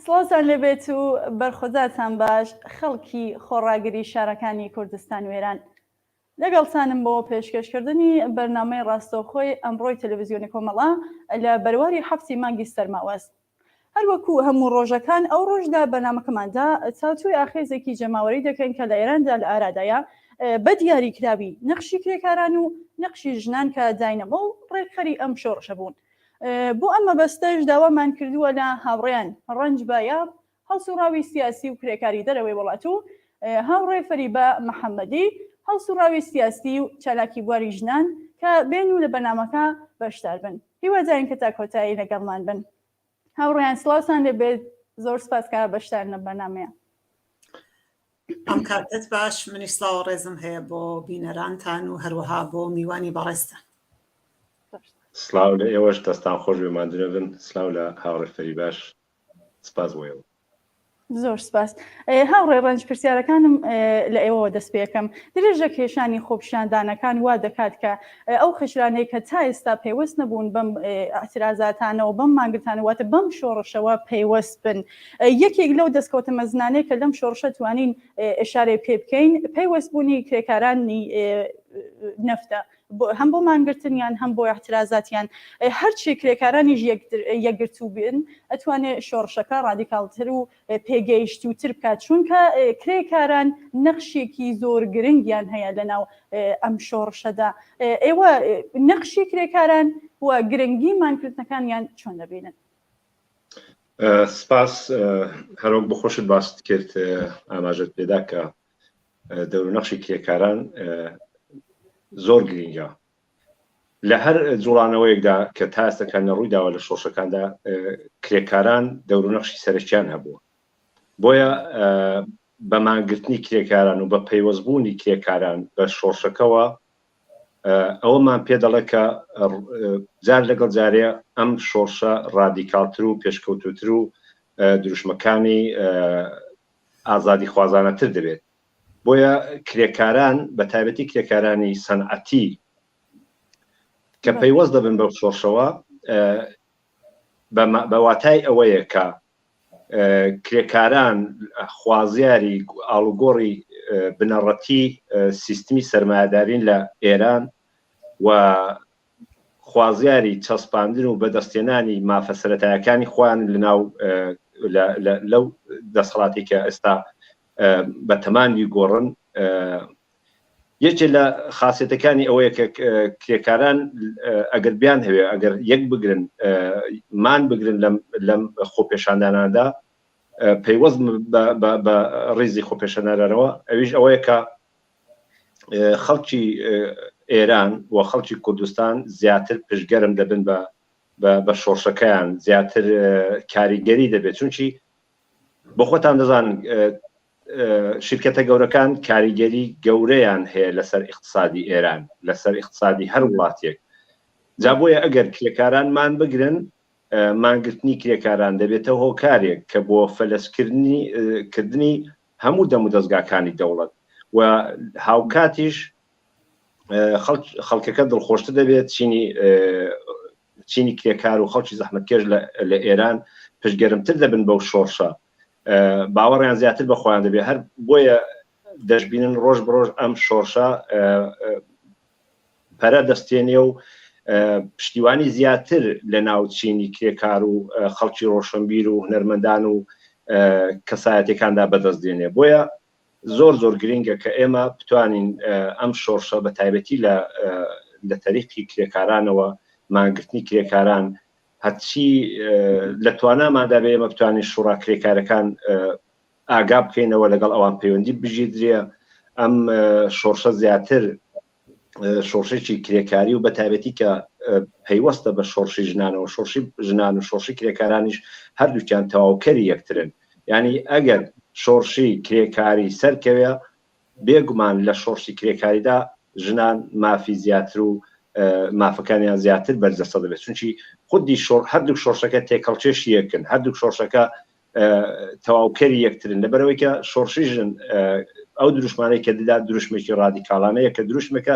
سڵاوتان لێبێت و بەرخۆزاتان باش خەڵکی خۆڕاگری شارەکانی کوردستان و ئێران. لەگەڵتانم بۆ پێشکەشکردنی بەرنامەی ڕاستەوخۆی ئەمڕۆی تەلەڤیزیۆنی کۆمەڵا لە بەرواری 7 مانگی سەرماوەست. هەروەکو هەموو ڕۆژەکان ئەو ڕۆژدا بەرنامەکەماندا چاوتوی ئاخێزێکی جەماوەری دەکەین کە لە ئێراندا لە ئارادایە بە دیاریکراوی نەخشی کرێکاران و نەخشی ژنان کە داینەمە و ڕێکخەری ئەم شۆڕشە بوون. بۆ ئەمە بەستەش داوامان کردووە لە هاوڕێیان ڕەنج بایاب هەڵسوڕاوی سیاسی و کرێکاری دەرەوەی وڵات و هاوڕێ فەریبە محەممەدی هەڵسوڕاوی سیاسی و چالاکی بواری ژنان کە بێن و لە بەرنامەکە بەشدار بن. هیوادارین کە تا کۆتایی لەگەڵمان بن. هاوڕێیان سڵاوتان لێبێت، زۆر سپاس کە بەشدارن لە بەرنامەیە. ئەم کاتت باش، منیش سڵاو ڕێزم هەیە بۆ بینەرانتان و هەروەها بۆ میوانی بەڕێستان. سلااو لە ئێوەش دەستان خۆش بێماندنە بن. سلااو لە هاوڕێ فەریباش، سپاس بۆ ئێوە. زۆر سپاس. هاوڕێ ڕەنج پرسیارەکانم لە ئێوەوە دەست پێ یەکەم. درێژە کێشانی خۆپیشاندانەکان وا دەکات کە ئەو خەشرانەی کە تا ئێستا پەیوەست نەبوون بەم ئاعترازاتانەوە بەم مانگتانەوەتە بەم شۆڕشەوە پەیوەست بن. یەکێک لەو دەستکەوتە مەزنانەیە کە لەم شۆڕشە توانین ئێشارەی پێ بکەین پەیوەست بوونی کرێکارانی نەفتە، هەم بۆ مانگرتنیان هەم بۆ احترازاتیان. هەرچی کرێکارانیش یەکگرتوو بن ئەتوانێت شۆڕشەکە ڕادیکالتر و پێگەیشتووتر بکات، چونکە کرێکاران نەخشێکی زۆر گرنگیان هەیە لەناو ئەم شۆڕشەدا. ئێوە نەخشی کرێکاران و گرنگی مانگرتنەکانیان چۆن دەبینن؟ سپاس. هەروەک بخۆشت باست کرد ئاماژت پێدا کە دەورونەخشی کرێکاران زۆر گرنگە لە هەر جوڵانەوەیەکدا کە تا ئێستاکان ڕوویداوە لە شۆڕشەکاندا. کرێکاران دەورونەخشی سەرەکیان هەبووە، بۆیە بە مانگرتنی کرێکاران و بە پەیوەستبوونی کرێکاران بە شۆڕشەکەەوە ئەوەمان پێ دەڵێت کە جار لەگەڵ جارێ ئەم شۆڕشە ڕادیکالتر و پێشکەوتوتر و دروشمەکانی ئازادی خوازانەتر دەبێت. بۆیە کرێکاران بە تایبەتی کرێکارانی سەنعەتی کە پەیوەست دەبن بەو شۆڕشەوە بە واتای ئەوەیە کە کرێکاران خوازیاری ئاڵوگۆڕی بنەڕەتی سیستمی سەرمایه‌دارین لە ئێران و خوازیاری چەسپاندن و بەدەستێنانی مافە سەرەتایەکانی خۆیان لەناو لەو دەسەڵاتی کە ئێستا بە تەمامی گۆڕن. یەکێ لە خاصیەتەکانی ئەوەیە کە کرێکاران ئەگەر بیان هەوێ ئەگەر یەک بگرن مان بگرن لەم خۆپێشانداناندا پەیوەست بە ڕێزی خۆپێشاندانەوە، ئەویش ئەوەیە کە خەڵکی ئێران و خەڵکی کوردستان زیاتر پشتگەرم دەبن بە شۆڕشەکەیان، زیاتر کاریگەری دەبێت. چونکی بۆ خۆتان دەزانن شرکەتە گەورەکان کاریگەری گەورەیان هەیە لەسەر اقتصادی ئێران، لەسەر اقتصادی هەر وڵاتێک. جا بۆیە ئەگەر کرێکاران مان بگرن، مانگرتنی کرێکاران دەبێتە هۆکارێک کە بۆ فەلەسکردنی هەموو دەم و دەستگاکانی دەوڵەت و هاوکاتیش خەڵکەکە دڵخۆشتر دەبێت. چینی کرێکار و خەڵکی زەحمەتکێش لە ئێران پشتگەرمتر دەبن بەو شۆڕشە، باوەڕیان زیاتر بە خۆیان دەبێت. هەر بۆیە دەشبینن ڕۆژ بڕۆژ ئەم شۆڕشە پەرە دەستێنێ و پشتیوانی زیاتر لە ناو چینی کرێکار و خەڵکی ڕۆشنبیر و هونەرمەندان و کەسایەتەکاندا بەدەست دێنێ. بۆیە زۆر زۆر گرنگە کە ئێمە بتوانین ئەم شۆڕشە بە تایبەتی لە تەریقی کرێکارانەوە مانگرتنی کرێکاران هەرچی لە توانامادا بێ ئێمە بتوانین شوڕا کرێکارەکان ئاگا بکەینەوە لەگەڵ ئەوان پەیوەندی بژیدرێ ئەم شۆڕشە زیاتر شۆڕشێکی کرێکاری و بە تایبەتی کە پەیوەستە بە شۆڕشی ژنانەوە. شۆڕشی ژنان و شۆڕشی کرێکارانیش هەردووکیان تەواوکەری یەکترن. یعنی ئەگەر شۆڕشی کرێکاری سەرکەوێ بێگومان لە شۆڕشی کرێکاریدا ژنان مافی زیاتر و مافەکانیان زیاتر بەرجەستە دەبێت، چونکی خودی هەردوو شۆڕشەکە تێکەڵچێشی یەکن، هەردوو شۆڕشەکە تەواوکەری یەکترن. لەبەرەوەی کە شۆڕشی ژن ئەو دروشمانەی کە دەدا دروشمێکی ڕادیکاڵانەیە کە دروشمەکە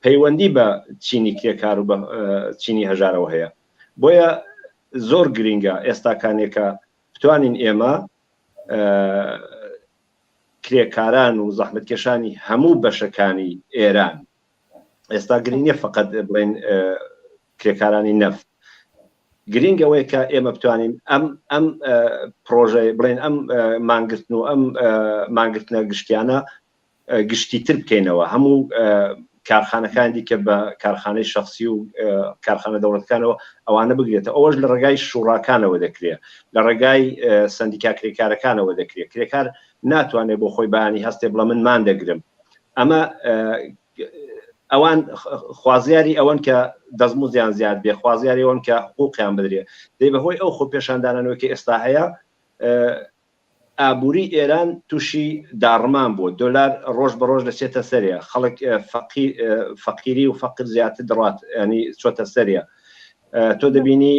پەیوەندی بە چینی کرێکار و بە چینی هەژارەوە هەیە. بۆیە زۆر گرنگە ئێستاکانێکە بتوانین ئێمە کرێکاران و زەحمەتکێشانی هەموو بەشەکانی ئێران ئێستا گرنگە فقط بڵێن کرێکارانی نەفت گرنگەوەی کە ئێمە بتوانین ئەم پرۆژەی بڵێن ئەم مانگرتن و ئەم مانگرتنە گشتیانە گشتیتر بکەینەوە هەموو کارخانەکان دیکە بە کارخانەی شخصی و کارخانە دەوڵەتەکانەوە ئەوانە بگرێتە ئەوەش لە ڕێگای شوڕاکانەوە دەکرێت لە ڕێگای سندیکا کرێکارەکانەوە دەکرێت کرێکار ناتوانێت بۆ خۆی بەیانی هەستێ بڵە من مان دەگرم ئەمە ئەوان خوازیاری ئەوەن کە دەستمزدیان زیاد بێ خوازیاری ئەوەن کە حقوقیان بدرێ دەی بەهۆی ئەو خۆ پێشاندانەوەی کە ئێستا هەیە ئابووری ئێران تووشی داڕمان بوو دۆلار ڕۆژ بە ڕۆژ دەچێتە سەریە خەڵک فەقیری و فەقر زیاتر دڕات ینی چۆتە سەریە تۆ دەبینی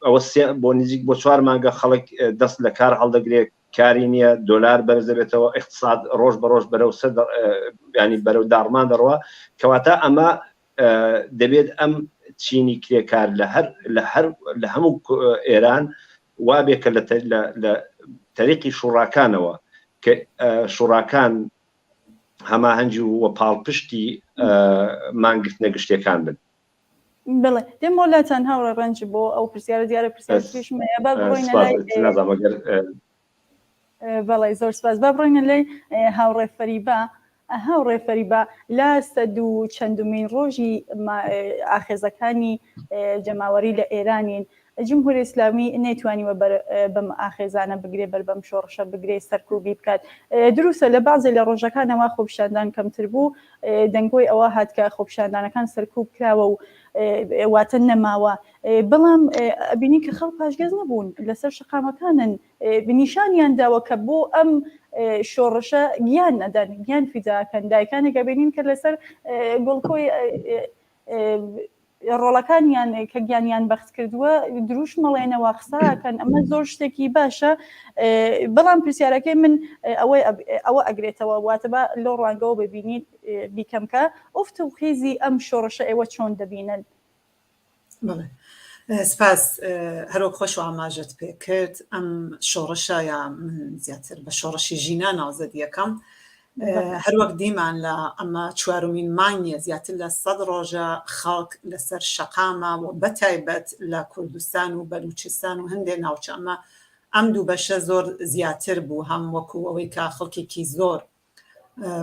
ئەوە بۆ نزیک بۆ 4 مانگە خەڵک دەست لە کار هەڵدەگرێت کاری نییە دۆلار بەرز دەبێتەوە اقتصاد ڕۆژ بە ڕۆژ بەرەو ینی بەرەو داڕمان دەڕوە کەواتە ئەمە دەبێت ئەم چینی کرێکار لە هەموو ئێران وابێ کە لە تەریقی شوڕاکانەوە کە شوڕاکان هەماهەنگی و پاڵپشتی مانگرتنە گشتیەکان بن بڵێ دێم وڵاتان هاوڕێ ڕەنج بۆ ئەو پرسیارە دیارە پرسیارشمەیە با بڕۆینە لای بەڵێ زۆر سپاس با بڕۆینە لای هاوڕێ فەریبا هاوڕێ فەریبا لا 100 ڕۆژی ئاخێزەکانی جەماوەری لە ئێرانین جمهوری ئیسلامی نەیتوانیوە بەم ئاخێزانە بگرێ بەر بەم شۆڕشە بگرێ سەرکوبی بکات دروستە لە بازێ لە ڕۆژەکانەوە خۆپیشاندان کەمتر بوو دەنگۆی ئەوە هات کە خۆپیشاندانەکان سەرکوب کراوە و واتە نەماوە بەڵام بینی کە خەڵک پاشگەز نەبوون لەسەر شقامەکانن بنیشانیان داوە کە بۆ ئەم شۆڕشە گیان نەدەن گیان فیداکەن دایکانێکە بینین کە لەسەر گۆڵکۆی ڕۆڵەکانیان کە گیانیان بەخت کردووە دروش مەڵێنەوە قساکەن ئەمە زۆر شتێکی باشە بەڵام پرسیارەکەی من ئەوە ئەگرێتەوە واتە بە لۆ ڕوانگەەوە ببینیت بیکەم کە ئۆفتە و خێزی ئەم شۆڕشە ئێوە چۆن دەبینن سپاس هەرۆک خۆش و ئاماژت پێ کرد ئەم شۆڕشە یا من زیاتر بە شۆڕشی ژینە ناوزەدیەکەم هەروەک دیمان لە ئەمە چوارمین مانگیە زیاتر لە 100 ڕۆژە خەڵک لەسەر شەقامە و بەتایبەت لە کوردستان و بەلوچستان و هەندێک ناوچە ئەمە ئەم دوو بەشە زۆر زیاتر بوو هەم وەکو ئەوەی کە خەڵکێکی زۆر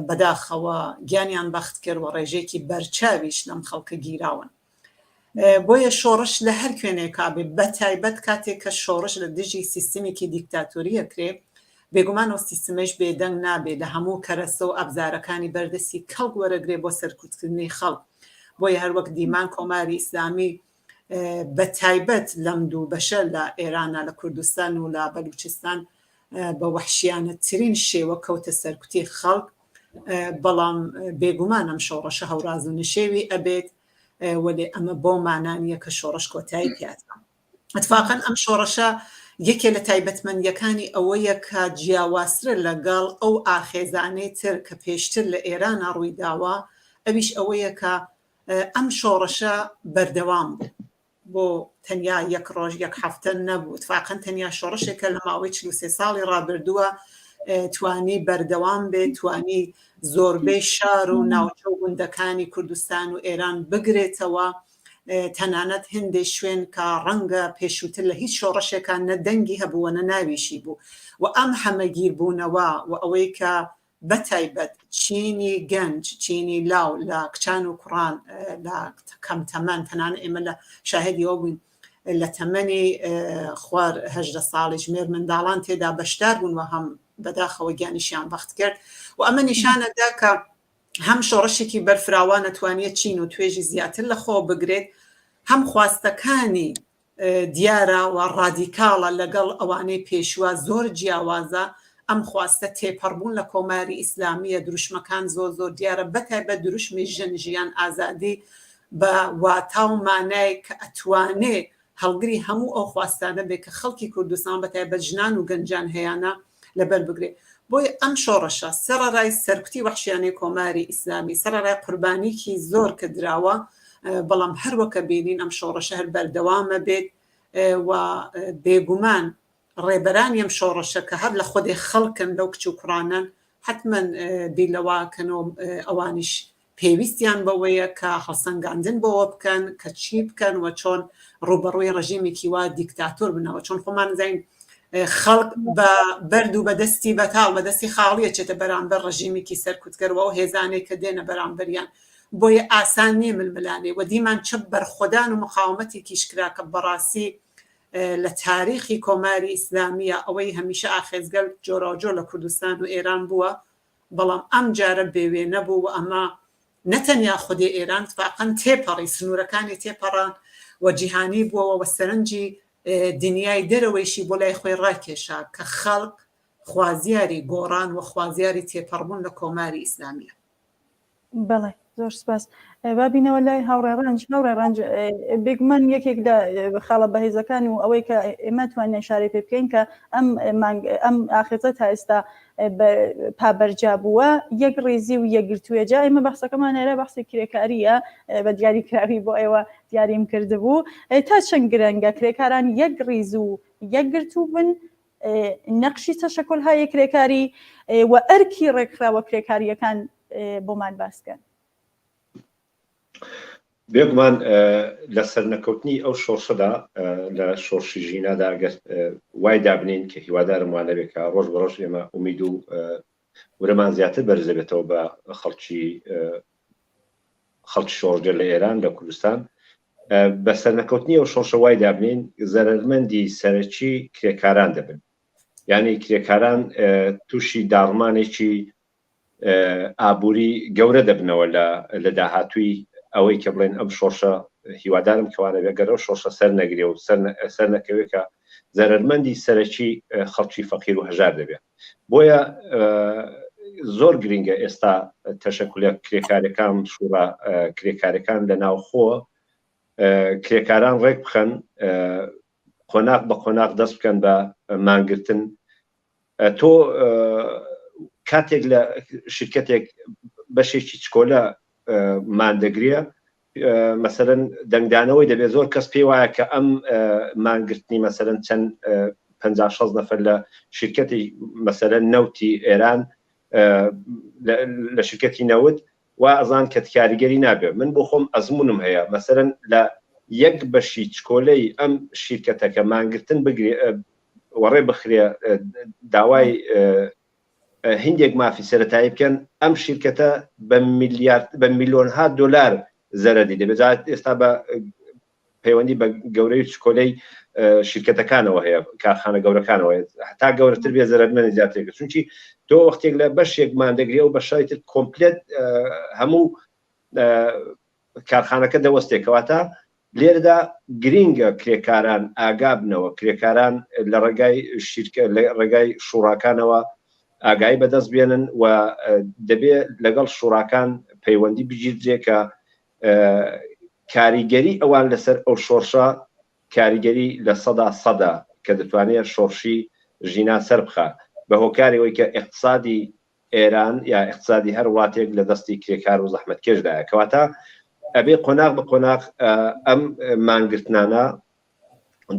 بەداخەوە گیانیان بەخت کرد و ڕێژێکی بەرچاویش لەم خەڵکە گیراون بۆیە شۆڕش لە هەر کوێنێک کابێ بەتایبەت کاتێک کە شۆڕش لە دژی سیستمێکی دیکتاتۆریە کرێ بێگومان و سیستمش بێدەنگ نابێت لە هەموو کەرەسە و ئەبزارەکانی بەردەستی کەڵک وەرەگرێ بۆ سەرکوتکردنی خەڵک بۆیە هەروەک دیمان کۆماری ئیسلامی بەتایبەت لەم دوو بەشە لە ئێرانە لە کوردستان و لە بەلوچستان بە وەحشیانەترین شێوە کەوتە سەرکوتی خەڵک بەڵام بێگومان ئەم شۆڕشە هەوراز و نشێوی ئەبێت وەلێ ئەمە بۆ مانانیە کە شۆڕش کۆتایی پێاتە اتفاقاً ئەم شۆڕشە یەکێ لە تایبەتمەندیەکانی ئەوەیە کە جیاوازترە لەگەڵ ئەو ئاخێزانەی تر کە پێشتر لە ئێرانە ڕووی داوە ئەویش ئەوەیە کە ئەم شۆڕشە بەردەوام بۆ تەنیا یەک ڕۆژ یەک هەفتە نەبوو اتفاقاً تەنیا شۆڕشێکە لە ماوەی 43 ساڵی ڕابردووە توانی بەردەوام بێت توانی زۆربەی شار و ناوچە و گوندەکانی کوردستان و ئێران بگرێتەوە تەنانەت هەندێک شوێن کە ڕەنگە پێشووتر لە هیچ شۆڕشێکان نەدەنگی هەبووە نەناویشی بوو و ئەم هەمەگیر بوونەوە و ئەوەی کە بەتایبەت چینی گەنج چینی لاو لە کچان و کوڕان لە کەم تەمەن تەنانە ئێمە لە شاهدیەوە بووین لە تەمەنی خوار 18 ساڵی ژمێر منداڵان تێدا بەشدار بوون و هەم بەداخەوە گیانیشیان بەخت کرد و ئەمە نیشانەدا کە هەم شۆڕشێکی بەرفراوان نەتوانێت چین و توێژی زیاتر لە خۆ بگرێت هەم خواستەکانی دیارە و ڕادیکاڵە لەگەڵ ئەوانەی پێشوە زۆر جیاوازە ئەم خواستە تێپەڕبوون لە کۆماری ئیسلامیە دروشمەکان زۆر زۆر دیارە بەتایبەت دروشمی ژن ژیان ئازادی بە واتا و مانای کە ئەتوانێ هەڵگری هەموو ئەو خواستانە بێت کە خەڵکی کوردستان بەتایبەت ژنان و گەنجان هەیەە لەبەر بگرێت بۆیە ئەم شۆڕشە سەرەڕای سەرکوتی وەحشیانەی کۆماری ئیسلامی سەرەڕای قوربانیکی زۆر کە دراوە بەڵام هەروەکە بینین ئەم شۆڕشە هەر بەردەوامە بێت و بێگومان ڕێبەرانی ئەم شۆڕەشە کە هەر لە خودێ خەڵکن لەو کچ و کوڕانن حتمما بیلەواکەن و ئەوانیش پێویستیان بەوەیە کە هەڵسەنگاندن بەوە بکەن کە چی بکەن و چۆن ڕوبەڕووی ڕژیمێکی وا دیکتاتۆر بنەوە چۆن خۆمان زین خەڵک بە بەرد و بەدەستی بەتاڵ بەدەستی خاڵیە چێتە بەرامبەر ڕژیمێکی سەرکوتگەرەوە و هێزانێک کە دێنە بەرامبەریان بۆیە ئاسان نییە ململانێ و دیمان چ بەرخۆدان و مقاومەتێکیش کرا کە بەڕاستی لە تاریخی کۆماری ئیسلامیە ئەوەی هەمیشە ئاخێزگەل جۆراجۆر لە کوردستان و ئێران بووە بەڵام ئەم جارە بێوێ نەبوو و ئەمە نەتەنیا خودێ ئێران فاقەن تێپەڕی سنوورەکانی تێپەڕان و جیهانی بووەوە وە سەرنجی دنیای دەرەوەیشی بۆ لای خۆی ڕاکێشا کە خەڵک خوازیاری گۆڕان و خوازیاری تێپەڕبوون لە کۆماری ئیسلامیە. بەڵێ زۆر سپاس. بابینەوە لای هاوڕێڕەنج بێگومان یەکێک لە خاڵە بەهێزەکان و ئەوەی کە ئێمە توانین ئیشارەی پێ بکەین کە ئەم ئاخرەتە تا ئێستا پابەرجا بووە یەک ڕێزی و یەکگرتوویە. جا ئێمە بەحسەکەمان هێرە بەحسی کرێکاریە بە دیاریکراوی بۆ ئێوە دیاریم کردبوو تا چەند گرنگە کرێکاران یەک ڕێز و یەکگرتوو بن نەقشی تەشەکۆلهای کرێکاری و ئەرکی ڕێکخراوە کرێکاریەکان بۆمان باسکەن. بێگومان لە سەرنەکەوتنی ئەو شۆڕشەدا لە شۆڕشی ژینادا ئەگەر وای دابنین کە هیوادارم وانە بێت کە ڕۆژ بەڕۆژ ئێمە ئومید و ورەمان زیاتر بەرزە بێتەوە بە خەڵکی شۆڕجە لە ئێران لە کوردستان بە سەرنەکەوتنی ئەو شۆڕشە وای دابنین زەرمەندی سەرەکی کرێکاران دەبن یعنی کرێکاران تووشی داڕمانێکی ئابووری گەورە دەبنەوە لە داهاتووی ئەوەی کە بڵێن ئەم شۆڕشە هیوادارم کەوانە بێگەرەوە شۆڕشە سەر نەگرێ و سەر نەکەوێت کە زەرمەندی سەرەکی خەڵکی فەقیر و هەژار دەبێت. بۆیە زۆر گرنگە ئێستا تەشەکولە کرێکارەکان شوڕا کرێکارەکان لە ناوخۆ کرێکاران ڕێک بخەن قۆناق بە قۆناق دەست بکەن بە مانگرتن. تۆ کاتێک لە شرکتێک بەشێکی چکۆلە مادەگریە مەسەرەن دەنگدانەوەی دەبێت زۆر کەس پێی وایە کە ئەم مانگرتنی مەسەرەن چەند 50-60 نەفەر لە شرکەتی مەسەرەن نەوتی ئێران لە شرکەتی نەوت و ئەزان کە کاریگەری نابێت. من بۆ خۆم ئەزمونم هەیە مەسەرەن لە یەک بەشی چکۆلەی ئەم شرکەتەکە مانگرتن بگرێ وەڕێ بخرێ داوای هندێک مافی سەرەتایی بکەن ئەم شرکەتە بە میلیۆنها دۆلار زەرەری دەبێت. ئێستا بە پەیوەندی بە گەورەی چکۆلەی شرکەتەکانەوە هەیە کارخانە گەورەکانەوە هەتا گەورەتر بێ زەرمەنی زیاترێکە چونکی تۆ وەختێک لە بەشێک مادەگرێ و بەشای تر کۆمپلێت هەموو کارخانەکە دەوەستێکەوەتە لێرەدا گرینگە کرێکاران ئاگا بنەوە کرێکاران لە ڕێگای شوڕاکانەوە ئاگایی بەدەست بێنن و دەبێت لەگەڵ شوڕاکان پەیوەندی بگیرێ کە کاریگەری ئەوان لەسەر ئەو شۆڕشە کاریگەری لە 100% کە دەتوانێت شۆڕشی ژینا سەر بخە بە هۆکارەوەی کە اقتصادی ئێران یا اقتصادی هەر وڵاتێک لە دەستی کرێکار و زەحمەتکێشدایە کەواتە ئەبێ قۆناق بە قۆناق ئەم مانگرتنانە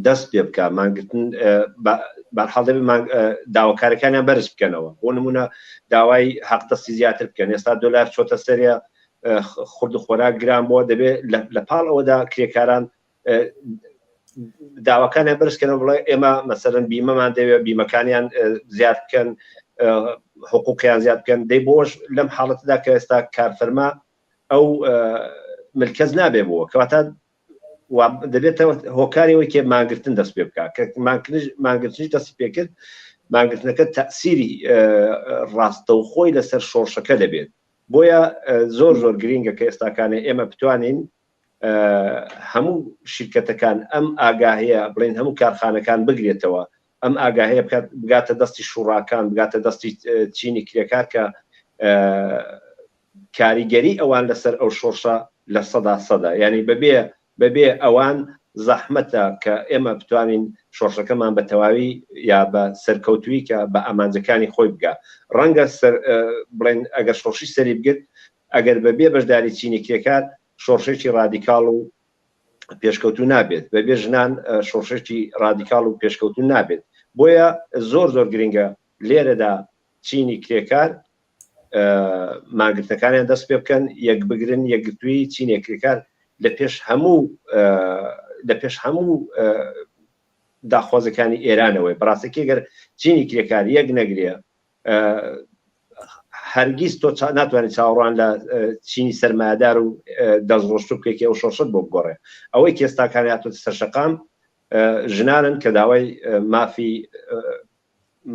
دەست پێ بکە مانگرتن بەرحاڵ دەبێت داواکارەکانیان بەرز بکەنەوە بۆ نمونە داوای حەقدەستی زیاتر بکەن. ئێستا دۆلار چۆتە سەریا خورد و خۆراک گران بۆ دەبێت لە پاڵ ئەوەدا کرێکاران داواکانیان بەرزکەنەوە بڵێ ئێمە مەسەرەن بیمەمان دەوێت بیمەکانیان زیاد بکەن حقوقیان زیاد بکەن دەی بۆش لەم حاڵەتدا کە ئێستا کارفەرما ئەو ملکەز نابێ بووە کەواتە دەبێتەوە هۆکاریەوەی کێ مانگرتن دەست پێ بکات کە مانگرتنیش دەستی پێکرد مانگرتنەکە تەسیری ڕاستەوخۆی لەسەر شۆڕشەکە دەبێت. بۆیە زۆر گرینگە کە ئێستاکانێ ئێمە بتوانین هەموو شرکەتەکان ئەم ئاگاهەیە بڵین هەموو کارخانەکان بگرێتەوە ئەم ئاگاهەیە بگاتە دەستی شوڕاکان بگاتە دەستی چینی کرێکار کە کاریگەری ئەوان لەسەر ئەو شۆڕشە لە 100% یعنی بەبێ ئەوان زەحمەتە کە ئێمە بتوانین شۆڕشەکەمان بە تەواوی یا بە سەرکەوتوی کە بە ئامانجەکانی خۆی بگا ڕەنگە بڵێن ئەگەر شۆڕشی سەری بگرت ئەگەر بەبێ بەشداری چینی کرێکار شۆڕشێکی ڕادیکاڵ و پێشکەوتو نابێت بەبێ ژنان شۆڕشێکی ڕادیکاڵ و پێشکەوتو نابێت بۆیە زۆر گرنگە لێرەدا چینی کرێکار ماگرتەکانیان دەست پێ بکەن، یەک بگرن، یەکگرتووی چینی کرێکار لە پێش هەموو داخوازەکانی ئێرانەوەی. بەڕاستەکی گەر چینی کرێکار یەک نەگرێ هەرگیز تۆ ناتوانێت چاوەڕوان لە چینی سەرمایه‌دار و دەستڕۆشت بکەیت ئەو شۆشت بۆ بگۆڕێ. ئەوەی کێستاکانی هاتووە سەر شەقام ژنانن کە داوای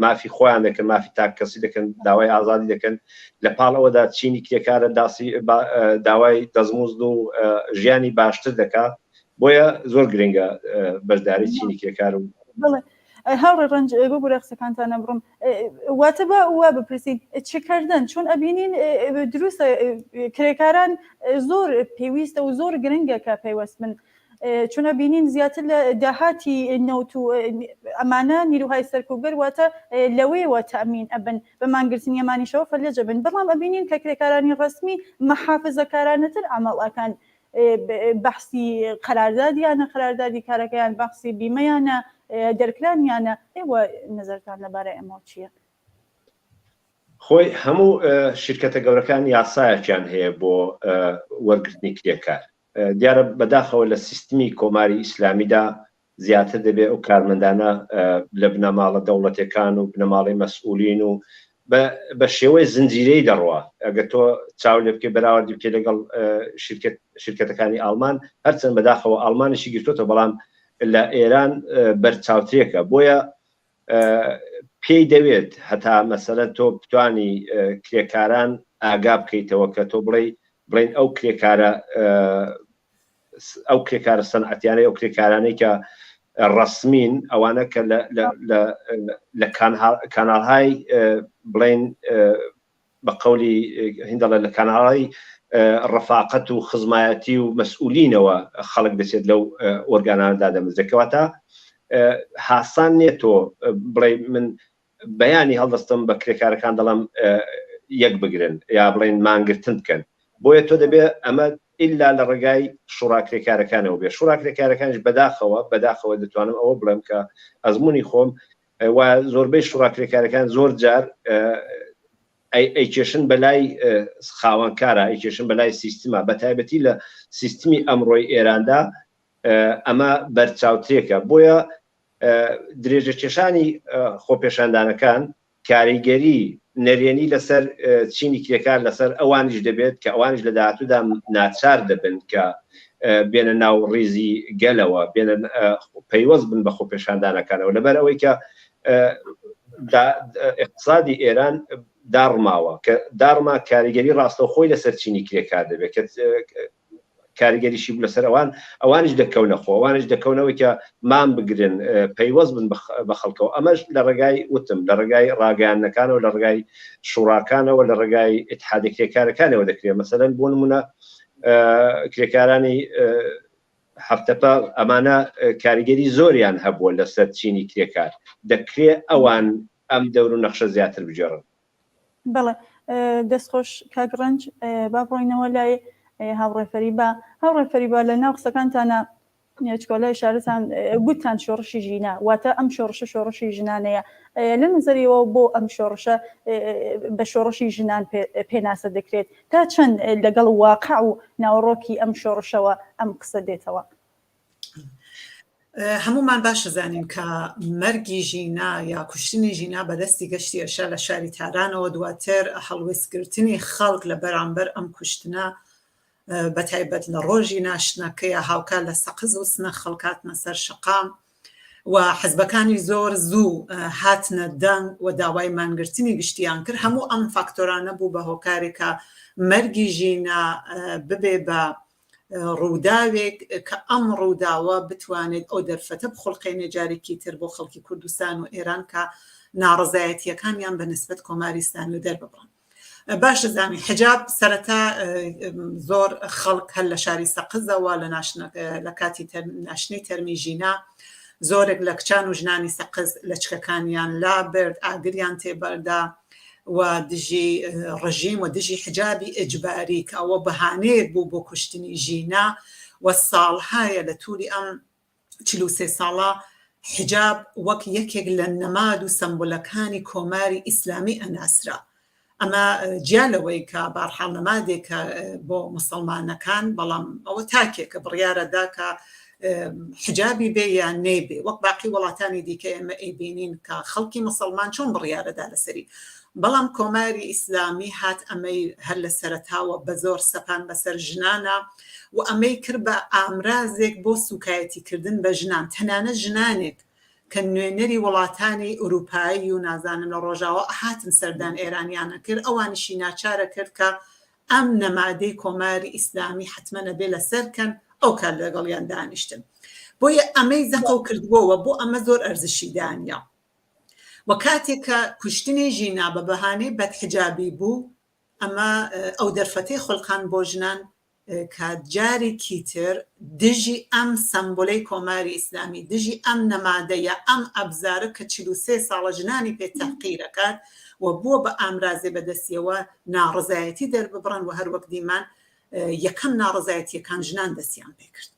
مافی خۆیان دەکەن، مافی تاکەسی دەکەن، داوای ئازادی دەکەن، لە پاڵەوەدا چینی کرێکارە داوای دەستمزد و ژیانی باشتر دەکات. بۆیە زۆر گرنگە بەشداری چینی کرێکار و هاوڕێ ڕەنج ببوورە قسەکانتانە بڕم واتە بە وا بپرسید چکردن چۆن ئەبینین دروستە کرێکاران زۆر پێویستە و زۆر گرنگە کە پەیوەست من چونە بینین زیاتر لە داهاتی نەوت و ئەمانە نیروهای سەرکوبگەر واتە لەوەیەوە تەمین ئەبن بە مانگرتنی ئەمانیشەوە فەرلێجە بن. بەڵام ئەبینین کە کرێکارانی ڕسمی مەحافزەکارانەتر ئاماڵەکان بەحسی قەراردادیانە، قەراردادی کارەکەیان بەحسی بیمەیانە، دەرکرانیانە. ئێوە نظرتان لەبارەی ئەمە چییە؟ خۆی هەموو شرکەتە گەورەکان یاسایەکیان هەیە بۆ وەرگرتنی کرێکار. دیارە بەداخەوە لە سیستمی کۆماری ئیسلامیدا زیاتر دەبێت ئەو کارمەندانە لە بنەماڵە دەوڵەتەکان و بنەماڵی مەسئولین و بە شێوەی زنجیرەی دەڕوە. ئەگەر تۆ چاو لێ بکەی بەراوردی بکەی لەگەڵ شرکەتەکانی ئەڵمان، هەرچەند بەداخەوە ئەڵمانیشی گرتوتە بەڵام لە ئێران بەرچاوترێکە. بۆیە پێی دەوێت هەتا مەسەلەن تۆ بتوانی کرێکاران ئاگا بکەیتەوە کە تۆ بڵین ئەو کرێکارە سەنعەتیانەی، ئەو کرێکارانەی کە ڕسمین، ئەوانە کە لە کاناڵهای بڵین بە قەولی هیندەڵە لە کاناڵهای ڕەفاقەت و خزمایەتی و مەسئولینەوە خەڵک دەچێت لەو ئۆرگانانەدا دەمەزدەکەواتە هاسان نییە تۆ بڵێ من بەیانی هەڵدەستم بە کرێکارەکان دەڵم یەک بگرن یا بڵێن مانگرتن بکەن. بۆیە تۆ دەبێت ئەمە ئیلا لە ڕێگای شوڕا کرێکارەکانەوە بێ. شوڕا کرێکارەکانش بەداخەوە دەتوانم ئەوە بڵێم کە ئەزمموی خۆم زۆربەی شوڕا کرێکارەکان زۆر جار ئەیکێشن بەلای خاوەنکارە، ئەیکێشن بەلای سیستمە، بە تایبەتی لە سیستمی ئەمڕۆی ئێراندا ئەمە بەرچاوترێکە. بۆیە درێژە کێشانی خۆپێشاندانەکان کاریگەری نەرێنی لەسەر چینی کرێکار لەسەر ئەوانیش دەبێت کە ئەوانیش لە داهاتوودا ناچار دەبن کە بێنە ناو ڕیزی گەلەوە، بێنە پەیوەست بن بە خۆپێشاندانەکانەوە، لەبەر ئەوەی کە اقتصادی ئێران داڕماوە، کە داڕما کاریگەری ڕاستەوخۆی لەسەر چینی کرێکار دەبێت کە کاریگەریشی بوو لەسەر ئەوانیش دەکەونەخۆ، ئەوانش دەکەونەوەی کە مان بگرن، پەیوەست بن بە خەڵکەوە. ئەمەش لە ڕێگای وتم لە ڕێگای ڕاگەیاندنەکانەوە، لە ڕێگای شوڕاکانەوە، لە ڕێگای ئیتحادیە کرێکارەکانەوە دەکرێت. مەسەلەن بۆ نمونە کرێکارانی هەفتەپە ئەمانە کاریگەری زۆریان هەبووە لەسەر چینی کرێکار، دەکرێت ئەوان ئەم دەور و نەخشە زیاتر بجێڕن. بەڵێ دەستخۆش کاگڕنج با بڕۆینەوە لای هاوڕێ فەریبا لە ناو قسەکانتانە چکۆلای شارتان گوتان شۆڕشی ژینە، واتە ئەم شۆڕشی ژنانەیە. لە نظریەوە بۆ ئەم شۆڕشە بە شۆڕشی ژنان پێناسە دەکرێت تا چەند لەگەڵ واقع و ناوڕۆکی ئەم شۆڕشەوە ئەم قسە دێتەوە؟ هەمومان باشە زانین کە مەرگی ژینا یا کوشتنی ژینا بەدەستی گەشتی ئێشا لە شاری تارانەوە دواتر هەڵوێستکردنی خەڵک لە بەرامبەر ئەم کوشتنە بەتایبەت لە ڕۆژی ناشنەکەیە هاوکار لە سەقز و سنە خەڵکاتنە سەر شەقام و حزبەکانی زۆر زوو هاتنە دەنگ و داوای مانگرتنی گشتیان کرد. هەموو ئەم فاکتۆرانە بوو بە هۆکاری کە مەرگی ژینا ببێ بە ڕووداوێک کە ئەم ڕووداوە بتوانێت ئەو دەرفەتە بخڵقێنێ جارێکی تر بۆ خەڵکی کوردستان و ئێران کە ناڕزایەتیەکانیان بە نسبەت کۆماریستان و دەرببڕن. باش زانی حجاب سەرەتا زۆر خەڵک هەر لە شاری سەقزەوە لە کاتی ناشنی تەرمی ژینا زۆرێک لە کچان و ژنانی سەقز لە چکەکانیان لا برد، ئاگریان تێبەردا و دژی ڕژیم و دژی حجابی ئیجباری کە ئەوە بەهانەیەک بوو بۆ کوشتنی ژینا و ساڵهایە لە تووری ئەم 43 ساڵە حجاب وەک یەکێک لە نەماد و سمبولەکانی کۆماری ئیسلامی ئەناسرا. ئەمە جیالەوەی کە بارحاڵ نەمادێکە بۆ مسلمانەکان، بەڵام ئەوە تاکێکە بڕیارەدا کە حجابی بێ یان نێبێ، وەک باقی وڵاتانی دیکە ئێمە ئەیبینین کە خەڵکی مسلمان چۆن بڕیارەدا لەسەری. بەڵام کۆماری ئیسلامی هات ئەمەی هەر لە سەرەتاوە بە زۆر سەپان بەسەر ژنانە و ئەمەی کرد بە ئامرازێک بۆ سوکایەتیکردن بە ژنان، تەنانەت ژنانێک کە نوێنەری وڵاتانی ئوروپایی و نازانم لە ڕۆژاوە هاتن سەردان ئێرانیانە کرد، ئەوانیشی ناچارە کرد کە ئەم نەمادەی کۆماری ئیسلامی حتممە نەبێ لەسەرکەن ئەو کار لەگەڵیان دانیشتن. بۆیە ئەمەی زەقە کردبووەوە بۆ ئەمە زۆر ئەرزشی دانیا. و کاتێک کە کوشتنی ژینا بە بەهانەی بەدحجابی بوو، ئەمە ئەو دەرفەتەی خولقان بۆ ژنان کە جارێکی تر دژی ئەم سمبۆلەی کۆماری ئیسلامی، دژی ئەم نەمادەیە، ئەم ئەبزارە کە 43 ساڵە ژنانی پێ تەحقیرەکات و بووە بە ئامرازێ بەدەستیەوە ناڕزایەتی دەرببڕن و هەروەک دیمان یەکەم ناڕزایەتیەکان ژنان دەستیان پێکرد.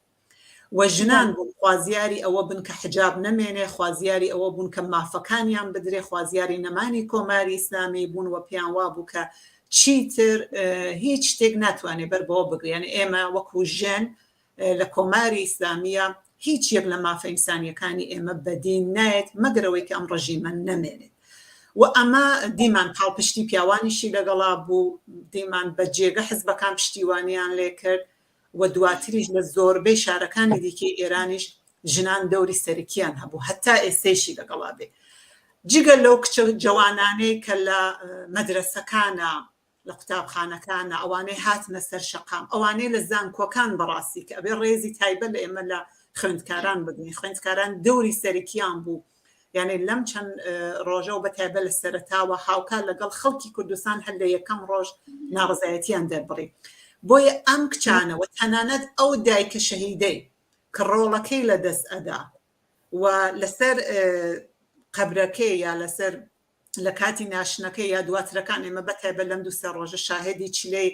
و ژنان بوون خوازیاری ئەوە بن کە حجاب نەمێنێ، خوازیاری ئەوە بوون کە مافەکانیان بدرێ، خوازیاری نەمانی کۆماری ئیسلامی بوون و پێیان وا بوو کە چیتر هیچ شتێک ناتوانێت بەربەوە بگرێن. ئێمە وەکو ژن لە کۆماری ئیسلامیە هیچ یەک لە مافە ئینسانیەکانی ئێمە بەدین نایێت مەگرەوەی کە ئەم ڕژیمە نەمێنێت. و ئەمە دیمان پاڵپشتی پیاوانیشی لەگەڵا بوو، دیمان بە جێگە حزبەکان پشتیوانیان لێ کرد و دواتریش لە زۆربەی شارەکانی دیکەی ئێرانیش ژنان دەوری سەرکیان هەبوو، هەتا ئێسێشی لەگەڵا بێ. جگە لەو کچە جوانانەی کە لە مەدرسەکانە، لە قوتابخانەکانە، ئەوانەی هاتنە سەر شەقام، ئەوانەی لە زانکۆکان بەڕاستی کە ئەبێ ڕێزی تایبەت لە ئێمە لە خوێندکاران بدنی، خوێندکاران دەوری سەرکیان بوو. یعنی لەم چەند ڕۆژە و بە تایبەت لە سەرەتاوە هاوکار لەگەڵ خەڵکی کوردستان هەر لە یەکەم ڕۆژ ناڕزایەتیان دەربڕی. بۆیە ئەم کچانەوە تەنانەت ئەو دایکە شەهیدەی کە ڕۆڵەکەی لە دەست ئەدا و لەسەر قەبرەکەی یا لەسەر لە کاتی ناشنەکەی یا دواترەکان، ئێمە بەتایبەت لەم دوو سێ ڕۆژە شاهدی چلەی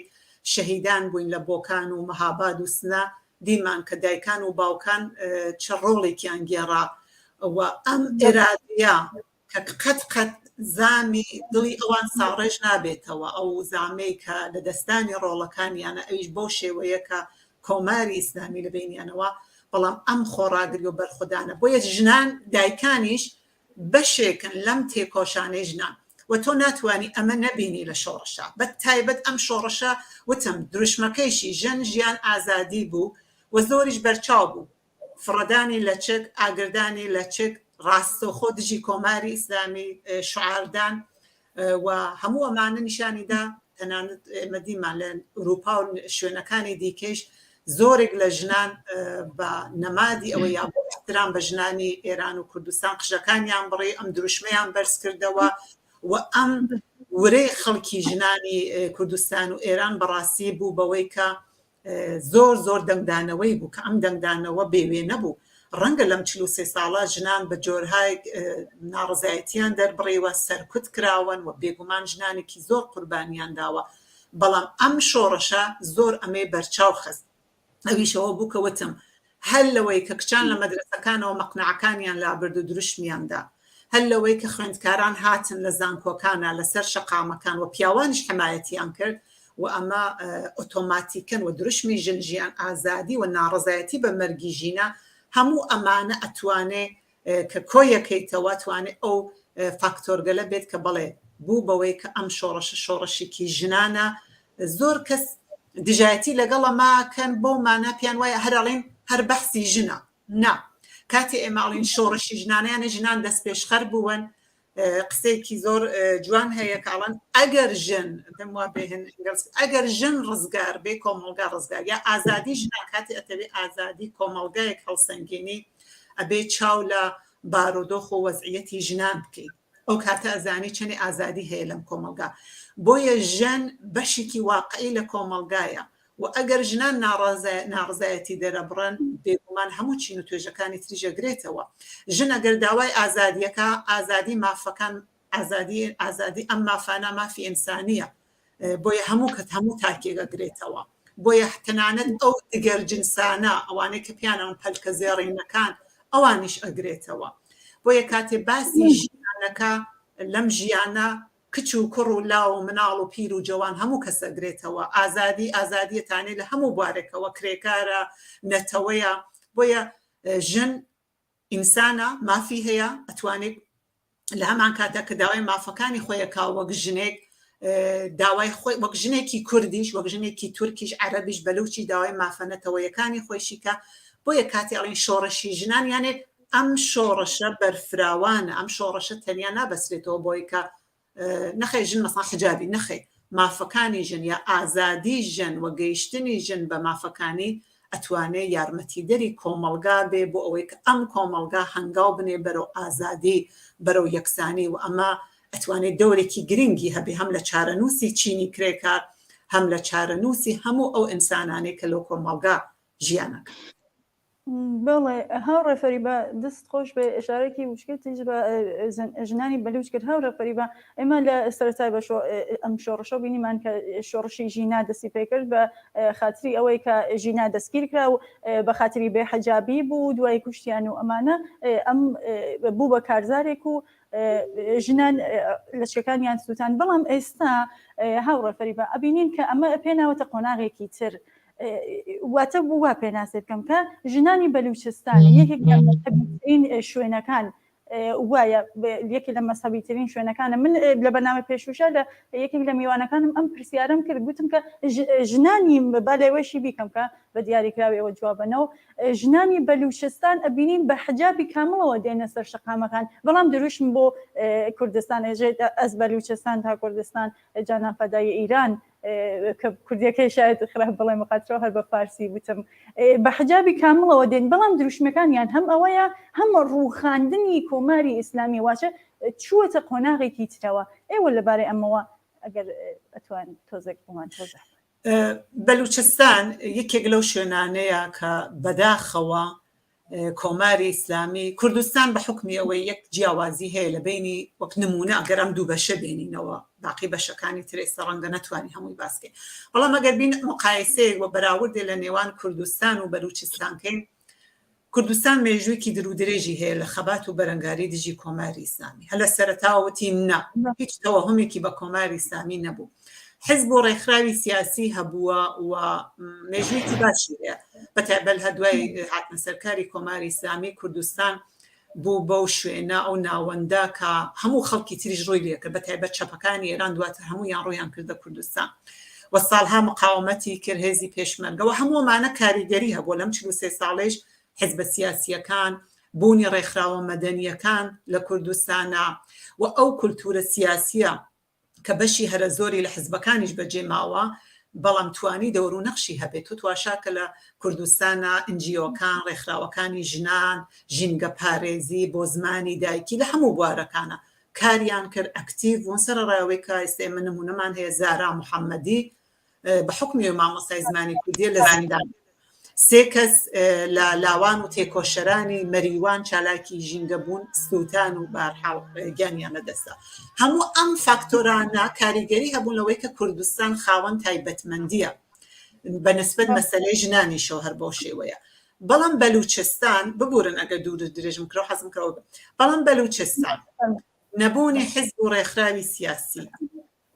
شەهیدان بووین لە بۆکان و مەهاباد و سنە، دیمان کە دایکان و باوکان چه ڕۆڵێکیان گێڕا و ئەم ئێرادەیە کە قەت زامی دڵی ئەوان ساڕێژ نابێتەوە، ئەو زامەی کە لە دەستانی ڕۆڵەکانیانە، ئەویش بەو شێوەیە کە کۆماری ئیسلامی لە بینیانەوە، بەڵام ئەم خۆڕاگری و بەرخودانە. بۆیە ژنان دایکانیش بەشێکن لەم تێکۆشانەی ژنان و تۆ ناتوانی ئەمە نەبینی لە شۆڕشە. بە تایبەت ئەم شۆڕشە وتم دروشمەکەیشی ژن ژیان ئازادی بوو و زۆریش بەرچاو بوو، فڕەدانی لە چک، ئاگردانی لە چک، ڕاستەوخۆ دژی کۆماری ئیسلامی شعاردان و هەموو ئەمانە نیشانیدا. تەنانەت ئێمە دیمان لە ئوروپا و شوێنەکانی دیکەش زۆرێک لە ژنان بە نەمادی ئەوە یا بۆ احترام بە ژنانی ئێران و کوردستان قژەکانیان بڕێ، ئەم دروشمەیان بەرز کردەوە و ئەم ورەی خەڵکی ژنانی کوردستان و ئێران بەڕاستی بوو بەوەی کە زۆر دەنگدانەوەی بوو کە ئەم دەنگدانەوە بێوێ نەبوو. ڕەنگە لەم 43 ساڵە ژنان بە جۆرهای ناڕزایەتیان دەربڕێوە، سەرکوت کراون و بێگومان ژنانێکی زۆر قوربانیان داوە، بەڵام ئەم شۆڕشە زۆر ئەمەی بەرچاو خست. ئەویشەوە بوو کە وتم هەر لەوەی کە کچان لە مەدرسەکانەوە مەقنعەکانیان لابرد و دروشمیاندا، هەر لەوەی کە خوێندکاران هاتن لە زانکۆکانە لەسەر شەقامەکان و پیاوانش حمایەتیان کرد و ئەمە ئۆتۆماتیکن و دروشمی ژن ژیان ئازادی و ناڕزایەتی بە مەرگی ژینە، هەموو ئەمانە ئەتوانێ کە کۆیەکەیتەوە توانێ ئەو فاکتۆرگەلە بێت کە بڵێ بوو بەوەی کە ئەم شۆڕشێکی ژنانە. زۆر کەس دژایەتی لەگەڵە ماکەن بۆ مانە پیان وایە هەرڵین هەر بەحسی ژنە. نا، کاتی ئێماڵین شۆڕشی ژنانیانە ژنان دەست پێشخەر بوون. قسەیەکی زۆر جوان هەیە کاڵن ئەگەر ژن دەموا بێهن ئەگەر ژن ڕزگار بێ کۆمەڵگا ڕزگار، یا ئازادی ژنان کاتی ئەتەوێ ئازادی کۆمەڵگایەک هەڵسەنگێنی ئەبێ چاو لە بارودۆخ و وەزعیەتی ژنان بکەیت، ئەو کاتە ئەزانی چەنێ ئازادی هەیە لەم کۆمەڵگا. بۆیە ژن بەشێکی واقعی لە کۆمەڵگایە و ئەگەر ژنان ناڕزایەتی دەرەبڕن بێگومان هەموو چین و توێژەکانی تریژەگرێتەوە. ژن ئەگەر داوای ئازادیەکە، ئازادی مافەکان، ئازادی ئەم مافانە مافی ئینسانیە، بۆیە هەموو کەت هەموو تاکێگەگرێتەوە. بۆیە تەنانەت ئەو دیگەر جنسانە ئەوانەی کە پیانەوە پەلکە زێڕینەکان ئەوانیش ئەگرێتەوە. بۆیە کاتێ باسی ژیانەکە لەم ژیانە کچ و کوڕ و لاو و مناڵ و پیر و جوان هەموو کەسەگرێتەوە ئازادیەتانێ لە هەموو بوارێکەوە کرێکارە نەتەوەیە بۆیە ژن ئینسانە مافی هەیە ئەتوانێت لە هەمان کاتە کە داوای مافەکانی خۆیەکا وەک ژنێک داوای خۆی وەک ژنێکی کوردیش وەک ژنێکی تورکیش عەرەبیش بەلوچی داوای مافەنەتەوەیەکانی خۆشیکە بۆیە کاتی ئەڵێن شۆڕەشی ژنان یانێ ئەم شۆڕەشە بەرفراوانە ئەم شۆڕەشە تەنیا نابەسرێتەوە بۆی کە نەخێ ژن مەسڵان حجابی نەخێ مافەکانی ژن یا ئازادی ژن و گەیشتنی ژن بە مافەکانی ئەتوانێت یارمەتیدەری کۆمەلگا بێ بۆ ئەوەی کە ئەم کۆمەلگا هەنگاو بنێ بەرەو ئازادی بەرەو یەکسانی و ئەمە ئەتوانێت دەورێکی گرنگی هەبێ هەم لە چارەنووسی چینی کرێکار هەم لە چارەنووسی هەموو ئەو ئینسانانەی کە لەو کۆمەلگا ژیانەکە. بەڵێ هاوڕێ فەریبا دەست خۆش بە ئێشارێکی وشکێتیش بە ژنانی بەلوچ کرد. هاوڕێ فەریبا ئێمە لە سەرەتای بە ئەم شۆڕەشە بینیمان کە شۆڕشی ژینا دەستی پێکرد بە خاتری ئەوەی کە ژینا دەستگیر کرا و بە خاتری بێ حەجابی بوو دوای کوشتیان و ئەمانە ئەم بوو بە کارزارێک و ژنان لەچکەکانیان سووتان. بەڵام ئێستا هاوڕێ فەریبا ئەبینین کە ئەمە پێناوەتە قۆناغێکی تر واتە بوو وا پێناسێت بکەم کە ژنانی بەلوچستانی یەکێک لە مەسەبیترین شوێنەکان وایە یەکی لە مەسەبیترین شوێنەکانە. من لە بەنامە پێشوشە لە یەکێک لە میوانەکانم ئەم پرسیارم کرد گوتم کە ژنانی با لێوەشی بیکەم کە بە دیاریکراویەوە جوابنەوە ژنانی بەلوچستان ئەبینین بە حەجابی کامڵەوە دێنە سەر شەقامەکان. بەڵام دروشم بۆ کوردستان ئێژێت ئەس بەلوچستان تا کوردستان جانان فەدای ئیران کە کوردیەکەی شاید خراپ بڵێ مەقاترەوە هەر بە فارسی بتم بە حەجابی کامڵەوە دێن. بەڵام دروشمەکانیان هەم ئەوەیە هەمە ڕووخاندنی کۆماری ئیسلامی واچە چووەتە قۆناغێکی ترەوە. ئێوە لەبارەی ئەمەوە ئەگەر ئەتوان تۆزێک بۆمان تۆزە. بەلوچستان یەکێک لەو شوێنانەیە کە بەداخەوە کۆماری ئیسلامی کوردستان بە حکمی ئەوەی یەک جیاوازی هەیە لە بینی وەک نمونە ئەگەر ئەم دوو بەشە بینینەوە باقی بەشەکانی ترێستا ڕەنگە نەتوانی هەمووی باسکەین. بەڵام ئەگەر بین مقایسەیەک و بەراوردێ لە نێوان کوردستان و بەلوچستانکەین کوردستان مێژوویەکی درودرێژی هەیە لە خەبات و بەرەنگاری دژی کۆماری ئیسلامی. هەلە سەرەتاوەتی نە هیچ تەوەهومێکی بە کۆماری ئیسلامی نەبوو. حزب و ڕێکخراوی سیاسی هەبووە و مێژوویەکی باشی هەیە بەتایبەت هەدوای هاتنە سەرکاری کۆماری ئیسلامی کوردستان بوو بەو شوێنە ئەو ناوەندە کە هەموو خەڵکی تریش ڕووی لێکرد بەتایبەت چەپەکانی ئێران دواتر هەموویان ڕوویان کردە کوردستان و ساڵها مقاومەتی کرد هێزی پێشمەرگەوە هەموومانە کاریگەری هەبوو لەم 43 ساڵێش حزب سیاسیەکان بوونی ڕێکخراوە مەدەنیەکان لە کوردستانە و ئەو کولتورە سیاسیە کە بەشی هەرە زۆری لە حزبەکانیش بەجێماوە بەڵام توانی دەور و نەخشی هەبێت تو تواشاکە لە کوردستانە ئنجیۆکان ڕێکخراوەکانی ژنان ژینگە پارێزی بۆ زمانی دایکی لە هەموو بوارەکانە کاریان کرد ئەکتیڤ وە سەر ڕاوەی کە ئێستا نمونەمان هەیە زارا محەممەدی بە حکمی مامۆستای زمانی کوردیە لە زیندان سێ کەس لە لاوان و تێکۆشەرانی مەریوان چالاکی ژینگە بوون سووتان و بارحاڵ گیانیانە دەستا. هەموو ئەم فاکتۆرانە کاریگەری هەبوون لەوەی کە کوردستان خاوەن تایبەتمەندیە بەنسبەت مەسەلەی ژنانیشەوە هەر بۆ شێوەیە. بەڵام بەلوچستان ببورن ئەگەر دوور درێژم کرەوە حەزم کراوە بەڵام بەلوچستان نەبوونی حزب و ڕێکخراوی سیاسی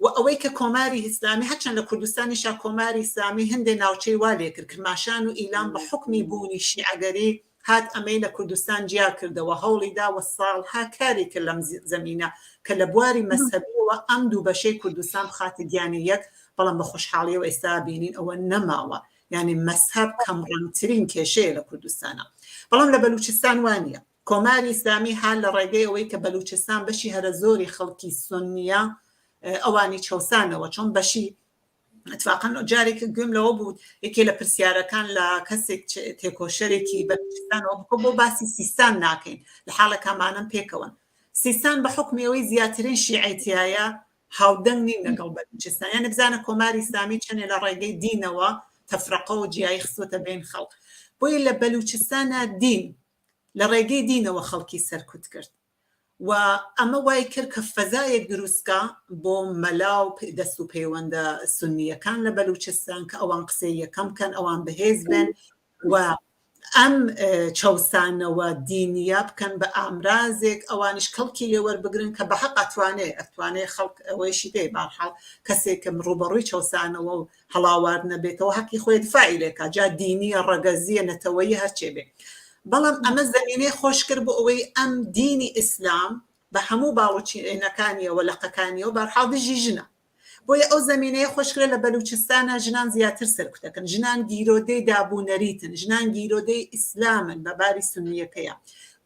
و ئەوەی کە کۆماری ئیسلامی هەرچەند لە کوردستانیشا کۆماری ئیسلامی هەندێک ناوچەی وا لێ کرد کرماشان و ئیلان بە حکمی بوونی شیعەگەری هات ئەمەی لە کوردستان جیا کردەوە هەوڵی دا و ساڵها کاری کرد لەم زەمینە کە لە بواری مەسەبیەوە ئەم دوو بەشەی کوردستان بخاتە گیانی یەک بەڵام بە خۆشحاڵیەوە ئێستا بینین ئەوە نەماوە یعنی مەسهەب کەمڕەنگترین کێشەیە لە کوردستانە. بەڵام لە بەلوچستان وانە کۆماری ئیسلامی حال لە ڕێگەی ئەوەی کە بەلوچستان بەشی هەرە زۆری خەڵکی سونیە ئەوانی چەسانەوە چۆن بەشی اتفاقا جارێک گوێم لەوە بوو یەکێ لە پرسیارەکان لە کەسێک تێکۆشەرێکی بەلوچستانەوە بکە بۆ باسی سیستان ناکەین لە حاڵەکەمانم پێکەوەن سیستان بە حکمیەوەی زیاترین شیعەتیایە هاودەنگ نین لەگەڵ بەلوچستان یان بزانە کۆماری ئیسلامی چەندێ لە ڕێگەی دینەوە تەفرەقە و جیایی خستوتە بین خەڵک بۆیە لە بەلوچستانە دین لە ڕێگەی دینەوە خەڵکی سەرکوت کرد و ئەمە وای کرد کە فەزایەک دروستکە بۆ مەلاو دەست و پەیوەندە سونیەکان لە بەلوچستان کە ئەوان قسەی یەکەم کەن ئەوان بەهێز بن و ئەم چاوسانەوە دینیە بکەن بە ئامرازێک ئەوانش کەڵکی لێوەربگرن کە بە حەق ئەتوانێ خەڵک ئەوەیشی پێی بارحاڵ کەسێکم ڕوبەڕووی چاوسانەوە و هەڵاوار نەبێتەوە حەقی خۆی دفاعی لێکا جا دینیە ڕەگەزیە نەتەوەیی هەرچێ بێ بەڵام ئەمە زەمینەی خۆش کرد بۆ ئەوەی ئەم دینی ئیسلام بە هەموو باڵوچینەکانیەوە لەقەکانیەوە بارحاڵ دژی ژنە بۆیە ئەو زمینەیە خۆشکرێ لە بەلوچستانە ژنان زیاتر سەرکوتەکەن ژنان گیرۆدەی دابوونەریتن ژنان گیرۆدەی ئیسلامن بە باری سنیەکەیە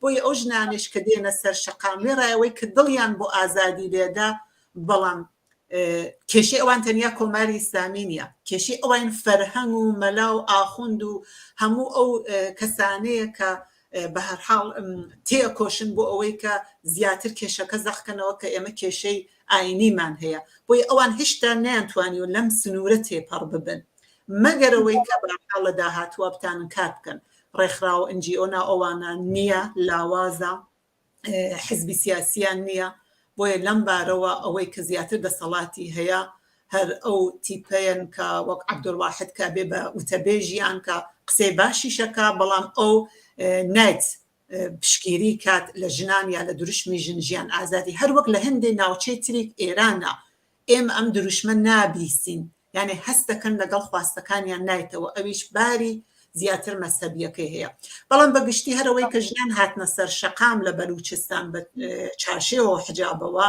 بۆیە ئەو ژنانش کە دێنە سەر شەقام لێڕایەوەی کە دڵیان بۆ ئازادی لێدا بەڵام کێشەی ئەوان تەنیا کۆماری ئیسلامی نیە کێشەی ئەوان فەرهەنگ و مەلا و ئاخوند و هەموو ئەو کەسانەیە کە بە هەرحاڵ تێکۆشن بۆ ئەوەی کە زیاتر کێشەکە زەخکەنەوە کە ئێمە کێشەی ئاینیمان هەیە بۆی ئەوان هێشتا نەیانتوانی و لەم سنوورە تێپەڕ ببن مەگەرەوەی کە بەحاڵ لە داهاتوە بتانن کار بکەن ڕێکخراوە NGO ئەوانە نییە لاوازە حزبی سیاسیان نییە بۆیە لەم بارەوە ئەوەی کە زیاتر دەسەڵاتی هەیە هەر ئەو تیپەیەن کە وەک عەبدولواحید کە بێ بە وتەبێژیان کە قسەی باشیشەکە بەڵام ئەو نایت پشگیری کات لە ژنان یا لە دروشمی ژن ژیان ئازادی هەر وەک لە هەندێ ناوچەی تریک ئێرانە ئێمە ئەم دروشمە نابیسین یعنی هەست دەکەن لەگەڵ خواستەکانیان نایتەوە ئەویش باری زیاتر مەسەبیەکەی هەیە بەڵام بەگشتی هەرەوەی کە ژنان هاتنە سەر شەقام لە بەلوچستان بە چارشێوە حجابەوە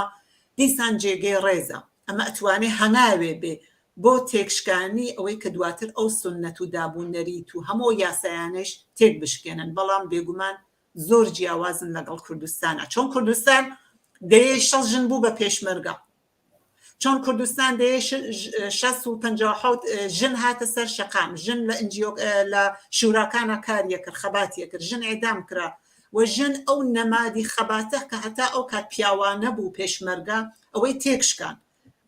دیسان جێگەی ڕێزە ئەمە ئەتوانێ هەناوێ بێ بۆ تێکشکانی ئەوەی کە دواتر ئەو سنەت و دابوونەریت و هەموو یاسایانش تێک بشکێنن بەڵام بێگومان زۆر جیاوازن لەگەڵ کوردستانە چۆن کوردستان دەیە 60 ژن بوو بە پێشمەرگە چۆن کوردستان دەیە 657 ژن هاتە سەر شەقام ژن لە لە شوراکانە کاریە کرد خەباتیە کرد ژن ئێدام کرا و ژن ئەو نەمادی خەباتە کە هەتا ئەو کات پیاوانە بوو پێشمەرگە ئەوەی تێکشکان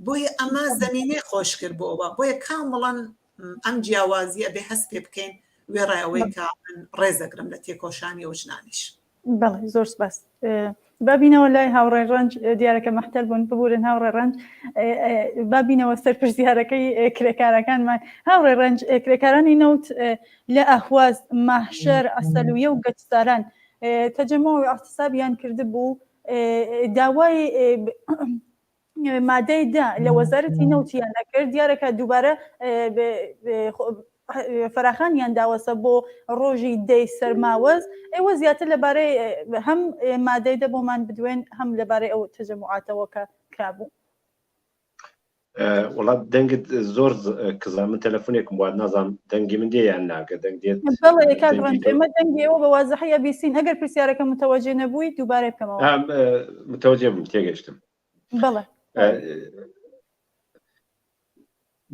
بۆیە ئەمە زەمینەی خۆش کرد بۆەوە بۆیە کامڵەن ئەم جیاوازیە بێ هەست پێ بکەین وێڕایەوەی کە ڕێزەگرم لە تێکۆشانی و ژنانیش بەڵێ زۆر سپاس بابینەوە لای هاوڕێ ڕەنج دیارەکە مەحتەل بوون ببورن هاوڕێ ڕەنج بابینەوە سەرپرس دیارەکەی کرێکارەکانمان هاوڕێ ڕەنج کرێکارانی نەوت لە ئەهواز ماحشەر ئەسەلویە و گەچساران تەجەمەوەی ئاقتصابیان کرده بوو داوای مادەی دا لە وەزارەتی نەوتیان نەکرد دیارەکە دووبارە فراخانیان داوەسە بۆ ڕۆژی دەی سەرماوەز ئێوە زیاتر لەبارەی هەم مادەی دە بۆمان بدوێن هەم لەبارەی ئەو تەجەموعاتەوە کە کرابوو وڵات دەنگت زۆر کزا من تەلەفۆنێکم وات نازانم دەنگی من دێ یان ناکە دەنگ دێت بەڵێ کاک ڕەنج ئێمە دەنگی ئێوە بە وازەحەیە بیسین ئەگەر پرسیارەکە متەوەجێ نەبووی دووبارە بکەمەوە متەوەجێ بووم تێگەشتم بەڵێ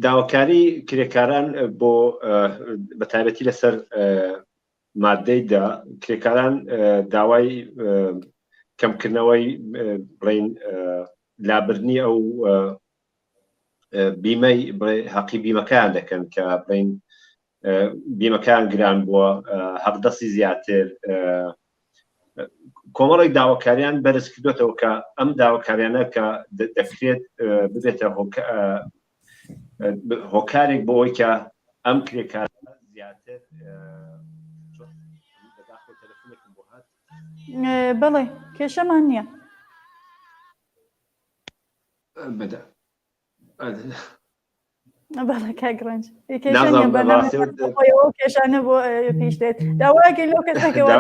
داواکاری کرێکاران بۆ بەتایبەتی لەسەر مادەیدا کرێکاران داوای کەمکردنەوەی بڵین لابردنی ئەو بیمەی حەقی بیمەکان دەکەن کە بڵین بیمەکان گران بووە حەقدەستی زیاتر کۆمەڵێک داواکاریان بەرز کردوێتەوە کە ئەم داواکاریانە کە دەکرێت ببێتە هۆکارێک بۆ ئەوەی کە ئەم کرێکارانە زیاتر بەڵێ کێشەمان نییە بەڵێ کاک ڕەنج کێشانە بۆ پیش دێت داواکە لەو کەسەکەوە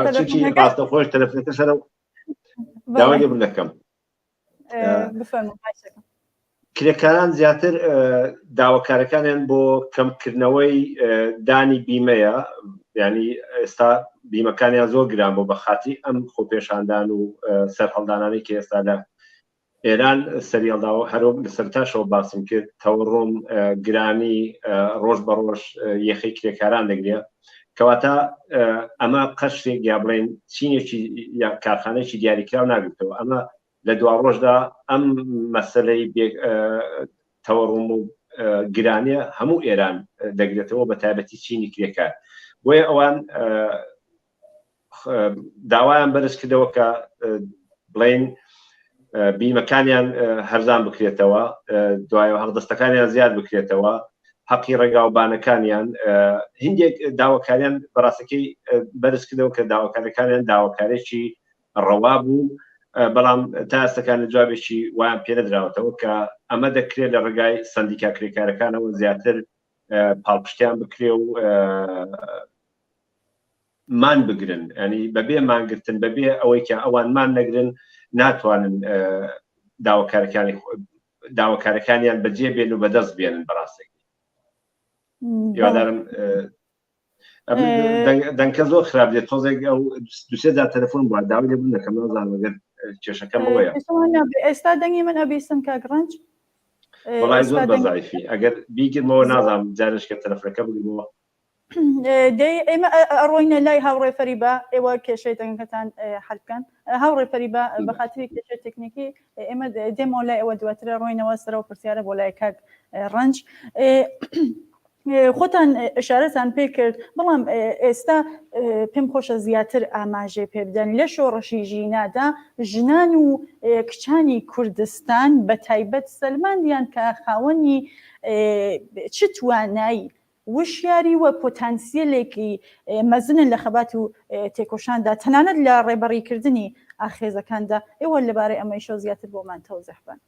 ڕاستەخۆش تەلەفۆنەکە سەرە داوای بن دەکەم کرێکاران زیاتر داواکارەکانیان بۆ کەمکردنەوەی دانی بیمەیە ینی ئێستا بیمەکانیان زۆر گران بۆ بەخاتی ئەم خۆپێشاندان و سەرهەڵدانانی کە ئێستا لە ئێران سەریەڵداوە هەروەک لە سەرتاشەوە باسم کرد تەوەڕۆم گرانی ڕۆژ بە ڕۆژ یەخی کرێکاران دەگرێ کەواتە ئەمە قەشێک یا بڵێن چینێکی یا کارخانەیەکی دیاریکراو ناگرێتەوە ئەمە لە دوا ڕۆژدا ئەم مەسەلەی تەوەڕۆم و گرانیە هەموو ئێران دەگرێتەوە بە تایبەتی چینی کرێکار بۆیە ئەوان داوایان بەرز کردەوە کە بڵێن بیمەکانیان هەرزان بکرێتەوە دوایەوە هەڵدەستەکانیان زیاد بکرێتەوە حەقی ڕێگاوبانەکانیان هندێک داواکاریان بەڕاستەکەی بەرز کردەوە کە داواکاریەکانیان داواکارێکی ڕەوا بوو بەڵام تا ئێستاکان جوابێکی وایان پێ نەدراوەتەوە کە ئەمە دەکرێت لە ڕێگای سەندیکا کرێکارەکانەوە زیاتر پاڵپشتیان بکرێ و مان بگرن ینی بەبێ مانگرتن بەبێ ئەوەی کە ئەوان مان نەگرن ناتوانن داواکارەکانیان بەجێ بێن و بەدەست بێنن بەڕاستێکی یادارم دەنکە زۆر خراپ دێت تۆزێک ئەو دوسێدا تەلەفۆن بووە داوای لێ بوو نەکەم نازانم ئەگەر کێشەکەم ئەوەیە ئێستا دەنگی من ئەبیستم کاگڕنج وڵای زۆر بەزایفی ئەگەر بیگرمەوە نازانم جارشکە تەلەفۆنەکە بگرمەوە ئێمە ئەڕۆینە لای هاوڕێ فەریبا ئێوە کێشەی دەنگەکەتان حەل بکەن هاوڕێ فەریبا بە خاتری کێشەی تەکنیکی ئێمە دێمەوە لای ئەوە دواترە ڕۆینەوە سەرەوە پرسیارە بۆ لای کاک ڕەنج خۆتان ئشارەتان پێ کرد بەڵام ئێستا پێم خۆشە زیاتر ئاماژێ پێ بدەن لە شۆڕەشی ژینادا ژنان و کچانی کوردستان بە تایبەت سەلماندیان کە خاوەنی چ توانایی وشیاری وە پۆتانسیلێکی مەزنن لە خەبات و تێکۆشاندا تەنانەت لە ڕێبەڕیکردنی ئاخێزەکاندا ئێوە لەبارەی ئەمەیشە زیاتر بۆمان تەوزیح بن.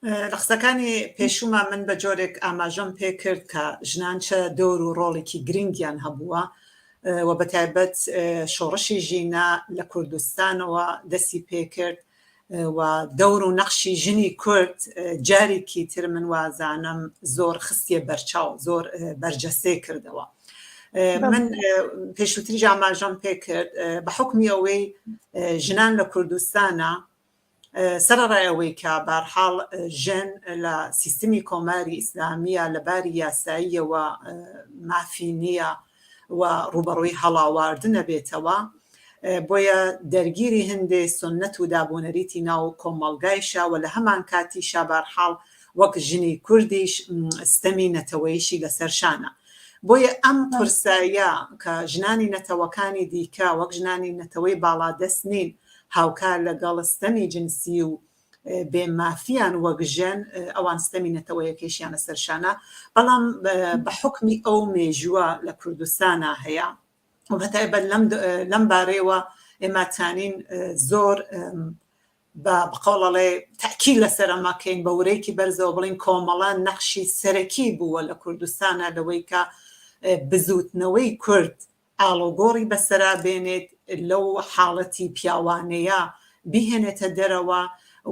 لە قسەکانی پێشومان من بە جۆرێک ئاماژەم پێ کرد کە ژنان چە دەور و ڕۆڵێکی گرنگیان هەبووە و بە تایبەت شۆڕشی ژینە لە کوردستانەوە دەستی پێ کرد و دەور و نەخشی ژنی کورد جارێکی تر من وازانم زۆر خستیە بەرچاو زۆر بەرجەسێ کردەوە. من پێشووتری ئاماژەم پێ کرد بە حکمی ئەوەی ژنان لە کوردستانە سەرڕایەوەی کە بارحاڵ ژن لە سیستمی کۆماری ئیسلامیە لەباری یاساییەوە مافی نییە و ڕوبەڕووی هەڵاواردنە بێتەوە بۆیە دەرگیری هەندێ سنەت و دابوونەریتی ناو کۆمەڵگایشە و لە هەمان کاتیشە بارحاڵ وەک ژنی کوردیش ستەمی نەتەوەیشی لەسەرشانە بۆیە ئەم پرسایە کە ژنانی نەتەوەکانی دیکە وەک ژنانی نەتەوەی باڵادەست نین هاوکار لەگەڵ ستەمی جنسی و بێمافیان وەک ژن ئەوان ستەمی نەتەوەیەکێشیانە سەرشانە بەڵام بە حکمی ئەو مێژووە لە کوردستانە هەیە و بەتایبەت لەم بارەیەوە ئێماتانین زۆر بەقەوڵەڵێ تاکید لەسەر ئەماکەین بە ورەیەکی بەرزەوە بڵین کۆمەڵان نەخشی سەرەکی بووە لە کوردستانە لەوەی کە بزوتنەوەی کورد ئاڵۆگۆڕی بەسەرا بێنێت لەو حاڵەتی پیاوانەیە بیهێنێتە دەرەوە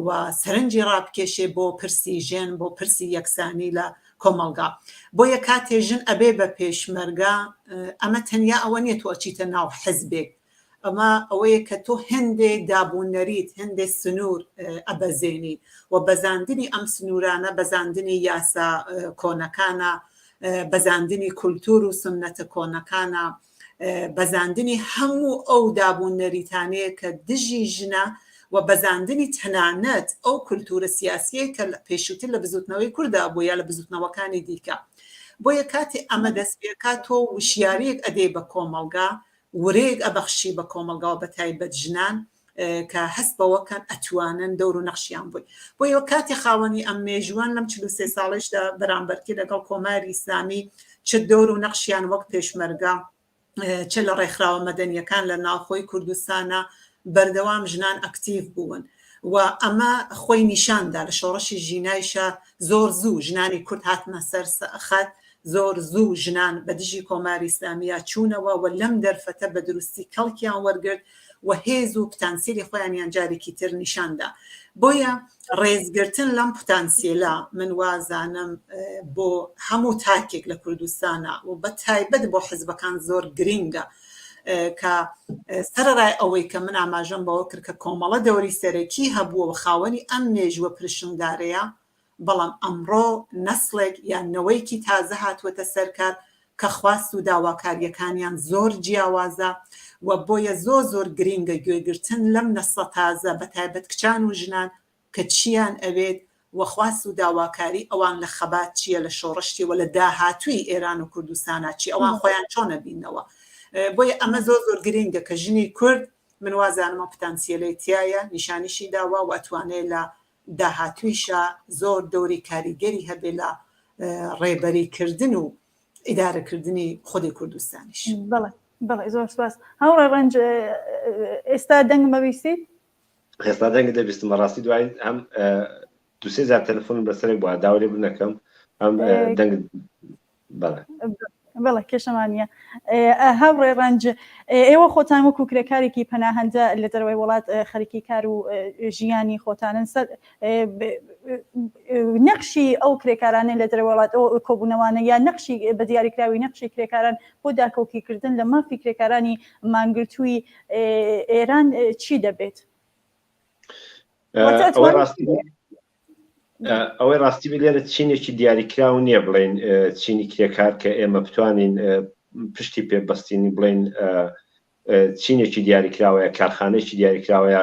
و سەرنجی ڕابکێشێ بۆ پرسی ژن بۆ پرسی یەکسانی لە کۆمەلگا بۆیە کاتێ ژن ئەبێ بە پێشمەرگە ئەمە تەنیا ئەوە نیە تۆ ئەچیتە ناو حزبێک ئەمە ئەوەیە کە تۆ هەندێ دابوونەریت هەندێ سنوور ئەبەزێنی و بەزاندنی ئەم سنوورانە بەزاندنی یاسا کۆنەکانە بەزاندنی کولتور و سنەتە کۆنەکانە بەزاندنی هەموو ئەو دابوونەریتانەیە کە دژی ژنە و بەزاندنی تەنانەت ئەو کولتورە سیاسیە کە پێشووتر لە بزوتنەوەی کووردا بوو یا لە بزوتنەوەکانی دیکە بۆیە کاتی ئەمە دەست پێکات تۆ وشیارەیەک ئەدێ بە کۆمەلگا ورێک ئەبەخشی بە کۆمەلگا و بە تایبەت ژنان کە هەست بەوەکەن ئەتوانن دەور و نەخشیان بووی بۆیە کاتی خاوەنی ئەم مێژوان لەم 43 ساڵیشدا بەرامبەرکی لەگەڵ کۆماری ئیسلامی چ دەور و نەخشیان وەک پێشمەرگا چ لە ڕێکخراوە مەدەنیەکان لە ناوخۆی کوردستانە بەردەوام ژنان ئەکتیڤ بوون و ئەمە خۆی نیشاندا لە شۆڕەشی ژینایشە زۆر زوو ژنانی کورد هاتنە سەر خەت زۆر زوو ژنان بە دژی کۆماری ئیسلامیە چوونەوە و لەم دەرفەتە بە دروستی کەڵکیان وەرگرت و هێز و پتانسیلی خۆیانیان جارێکی تر نیشاندا بۆیە ڕێزگرتن لەم پتانسیێلا من وازانم بۆ هەموو تاکێک لە کوردستانە و بە تایبەت بۆ حزبەکان زۆر گرینگە کە سەرڕای ئەوەی کە من ئاماژەم بەوە کرد کە کۆمەڵە دەوری سەرەکی هەبووە و خاوەنی ئەم مێژووە پرشنگدارەیە بەڵام ئەمڕۆ نەسڵێک یان نەوەیکی تازە هاتووەتە سەرکار کە خواست و داواکاریەکانیان زۆر جیاوازە و بۆیە زۆر گرینگە گوێگرتن لەم نەسڵە تازە بە تایبەت کچان و ژنان کە چیان ئەوێت و خواست و داواکاری ئەوان لە خەبات چییە لە شۆڕشتی و لە داهاتووی ئێران و کوردستانە چی ئەوان خۆیان چۆنە بینەوە بۆیە ئەمە زۆر گرینگە کە ژنی کورد من وازانمە پتانسیەلەی تایە نیشانیشی داوا و ئەتوانێت لە داهاتوویشە زۆر دەوری کاریگەری هەبێ لە ڕێبەریکردن و ئیدارەکردنی خودی کوردستانیش. بەڵێ زۆر سپاس. هەوڕێ ڕەنج ئێستا دەنگ مەویستیت؟ ئێستا دەنگ دەبیستم بەڕاستی دوای ئەم دوسێ جار تەلەفۆنم بەسەرێک بووە داوا لێ بنەکەم ئەم دەنگ بەڵێ کێشەمانە. هەوڕێ ڕەنج ئێوە خۆتان وەکو کرێکارێکی پەناهەندە لە دەروای وڵات خەریکی کار و ژیانی خۆتانن نەخشی ئەو کرێکارانە لە دەروای وڵات ئەو کۆبوونەوانە یا نەخشی بە دیاریکراوی نەخشی کرێکاران بۆ داکەوتیکردن لە مافی کرێکارانی مانگرتووی ئێران چی دەبێت؟ ئەوەی ڕاستی لێرە چینێکی دیاریکراو نییە بڵێن چینی کرێکار کە ئێمە بتوانین پشتی پێبەستینی بڵێن چینێکی دیاریکراوەیە کارخانەیەکی دیاریکراوەیە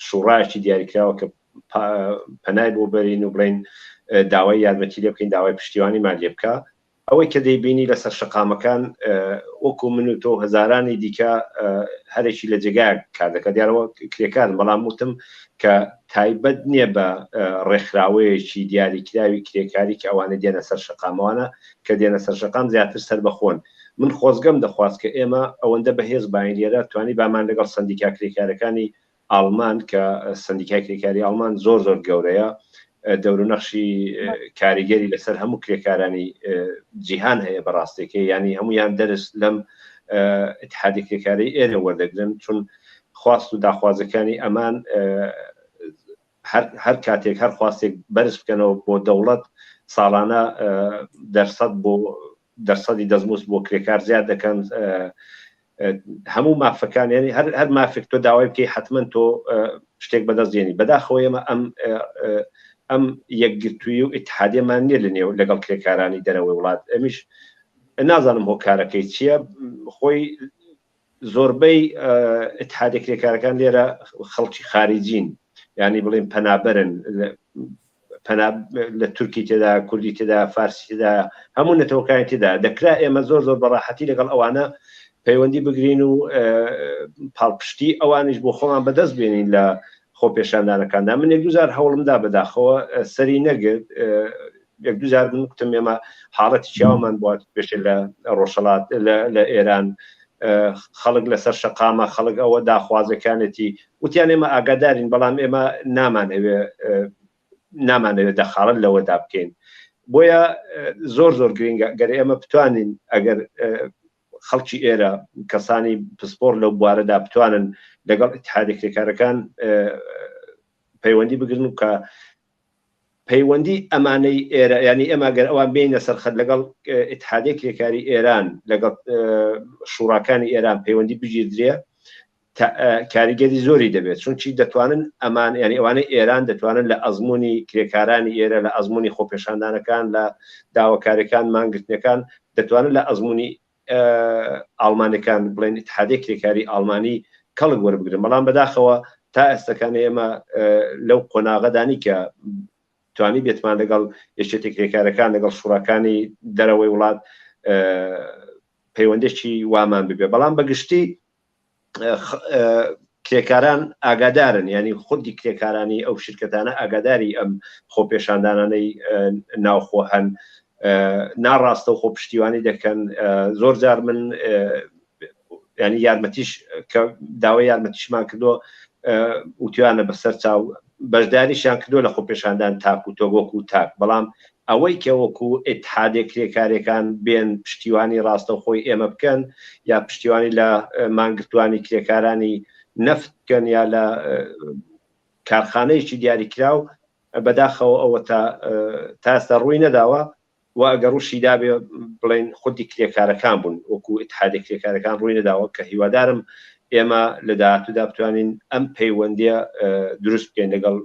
شوڕایەکی دیاریکراوە کە پەنای بۆ بەرین و بڵێن داوای یارمەتی لێ بکەین داوای پشتیوانی مان لێ بکە ئەوەی کە دەیبینی لەسەر شەقامەکان وەکو من و تۆ هەزارانی دیکە هەرێکی لە جێگای کار دەکە دیارەوە کرێکارن بەڵام وتم کە تایبەت نییە بە ڕێکخراوەیەکی دیاریکراوی کرێکاری کە ئەوانە دێنە سەر شەقامەوانە کە دێنە سەر شەقام زیاتر سەر بەخۆن من خۆزگەم دەخواست کە ئێمە ئەوەندە بەهێز باین لێرە توانی بامان لەگەڵ سندیکا کرێکارەکانی ئاڵمان کە سندیکای کرێکاری ئاڵمان زۆر زۆر گەورەیە دەور و نەخشی کاریگەری لەسەر هەموو کرێکارانی جیهان هەیە بەڕاستێکی ینی هەمویان دەرس لەم اتحادی کرێکاری ئێرە وەردەگرن چون خواست و داخوازەکانی ئەمان هەر کاتێک هەر خواستێک بەرز بکەنەوە بۆ دەوڵەت ساڵانە دەرسەدی دەستموس بۆ کرێکار زیاد دەکەن هەموو مافەکان ینی هەر مافێک تۆ داوای بکەی حتمما تۆ شتێک بەدەستێنی بەداخەوە ئێمە ئەم یەکگرتووی و ئیتحادیەمان نییە لە نێو لەگەڵ کرێکارانی دەرەوەی وڵات ئەمیش نازانم هۆکارەکەی چییە خۆی زۆربەی اتحادی کرێکارەکان لێرە خەڵکی خارجین ینی بڵێن پەنابەرن لە تورکی تێدا کوردی تێدا فارسی تێدا هەموو نەتەوەکانی تێدا دەکرا ئێمە زۆر زۆر بەڕاحەتی لەگەڵ ئەوانە پەیوەندی بگرین و پاڵپشتی ئەوانش بۆ خۆمان بەدەست بێنین لە خۆ پێشاندانەکاندا من یەک دوزار هەوڵمدا بەداخەوە سەری نەگرت یەک دوزار من وتم ئێمە حاڵەتی چاومان بوات پێشێ لە ڕۆژهەڵات لە ئێران خەڵک لەسەر شەقامە خەڵک ئەوە داخوازەکانێتی وتیان ئێمە ئاگادارین بەڵام ئێمە نامانەوێت دەخاڵت لەوەدا بکەین بۆیە زۆر زۆر گرنگە گەر ئێمە بتوانین ئەگەر خەڵکی ئێرە کەسانی پسپۆر لەو بوارەدا بتوانن لەگەڵ اتحادی کرێکارەکان پەیوەندی بگرن و کە پەیوەندی ئەمانەی ئێرە ینی ئێمە گەر ئەوان بینە سەرخەت لەگەڵ اتحادی کرێکاری ئێران لەگەڵ شوڕاکانی ئێران پەیوەندی بگیردرێ کاریگەری زۆری دەبێت چونکی دەتوانن ئەمان ینی ئەوانەی ئێران دەتوانن لە ئەزمموی کرێکارانی ئێرە لە ئەزمموی خۆپێشاندانەکان لە داواکاریەکان مانگرتنەکان دەتوانن لە ئەزمموی ئالمانەکان بڵێن اتحادی کرێکاری ئالمانی کەڵک وەربگرن بەڵام بەداخەوە تا ئێستەکان ئێمە لەو قۆناغەدانی کە توانی بێتمان لەگەڵ یەکێتی کرێکارەکان لەگەڵ شوڕاکانی دەرەوەی وڵات پەیوەندێکی وامان ببێ بەڵام بەگشتی کرێکاران ئاگادارن ینی خودی کرێکارانی ئەو شرکتانە ئاگاداری ئەم خۆپێشاندانانەی ناوخۆ هەن ناڕاستە و خۆ پشتیوانی دەکەن زۆر جار من ینی یارمەتیش کە داوای یارمەتیشمان کردو وتیانە بەسەر چاو بەشداریشیان کردو لە خۆپێشاندان تاک و تۆگۆک و تاک بەڵام ئەوەی کە وەکو ئیتحادی کرێکارەکان بێن پشتیوانی ڕاستە و خۆی ئێمە بکەن یا پشتیوانی لە مانگرتوانی کرێکارانی نەفت بکەن یا لە کارخانەیەکی دیاریکراو بەداخەوە ئەوە تا ئێستا ڕووی نەداوە و ئەگەر ڕووشی دابێ بڵێن خودی کرێکارەکان بوون وەکو ئیتحادی کرێکارەکان ڕووی نەداوە کە هیوادارم ئێمە لە داهاتوودا بتوانین ئەم پەیوەندیە دروست بکەین لەگەڵ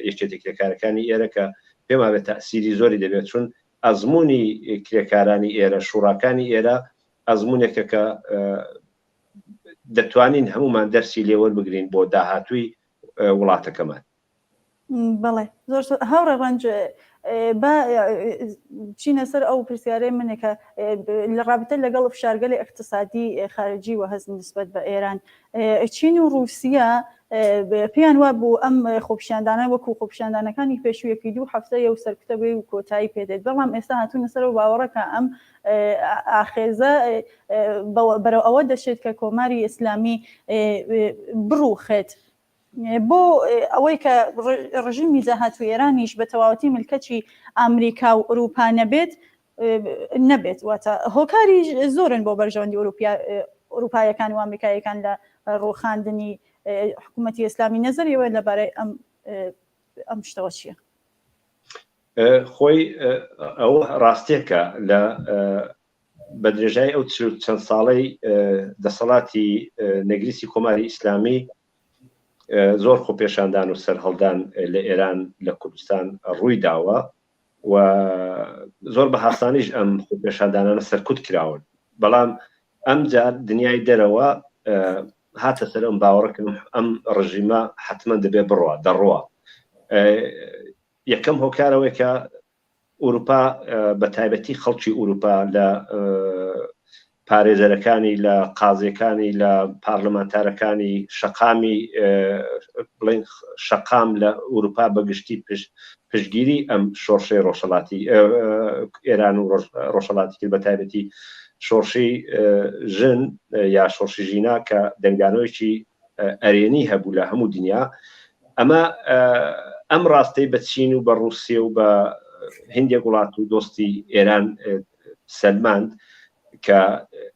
یەکێتی کرێکارەکانی ئێرە کە پێما بێت تەسیری زۆری دەبێت چون ئەزمموی کرێکارانی ئێرە شوڕاکانی ئێرە ئەزممونێکە کە دەتوانین هەمومان دەرسی لێوەربگرین بۆ داهاتووی وڵاتەکەمان. بەڵێ زۆر هەوڕە ڕەنج چینە سەر ئەو پرسیارەی منێکە لە ڕابطە لەگەڵ فشارگەلی اقتصادی خارجی و هەست نسبەت بە ئێران چین و رووسیا پێیان وا بوو ئەم خۆپیشاندانە وەکو خۆپیشاندانەکانی پێشوویەکی 2 هەفتەیە و سەرکوتەبێ و کۆتایی پێدێت بەڵام ئێستا هاتوونە سەر و باوەڕەکە ئەم ئاخێزە بەرەو ئەوە دەشێت کە کۆماری ئیسلامی بڕوخێت بۆ ئەوەی کە ڕژیمی جاهات و ئێرانیش بە تەواوەتی ملکەچی ئەمریکا و ئەوروپا نەبێت واتە هۆکاری زۆرن بۆ بەرژەوەندی ئەوروپایەکان و ئەمریکایەکان لە ڕوخاندنی حکوومەتی ئیسلامی نەزەریەوە لەبارەی ئەم شتەوە چییە؟ خۆی ئەو ڕاستێکە لە بە درێژای ئەو چەند ساڵەی دەسەڵاتی نەگریسی کۆماری ئیسلامی زۆر خۆپێشاندان و سەرهەڵدان لە ئێران لە کوردستان ڕووی داوە و زۆر بە هاسانیش ئەم خۆپێشاندانانە سەرکوت کراون بەڵام ئەم جار دنیای دەرەوە هاتە سەر ئەم باوەڕەکەم ئەم ڕژیمە حتمما دەبێ دەڕوە یەکەم هۆکارەوەی کە ئەوروپا بە تایبەتی خەڵکی ئەوروپا لە پارێزەرەکانی لە قازیەکانی لە پارلەمانتارەکانی شەقامی بڵێن شەقام لە ئەوروپا بەگشتی پشتگیری ئەم شۆڕشەی ڕۆژهەڵاتی ئێران و ڕۆژهەڵاتی کرد بە تایبەتی شۆڕشی ژن یا شۆڕشی ژینا کە دەنگدانەوەیکی ئەرێنی هەبوو لە هەموو دنیا ئەم ڕاستەی بە چین و بە ڕووسیە و بە هندێک وڵات و دۆستی ئێران سەلماند کە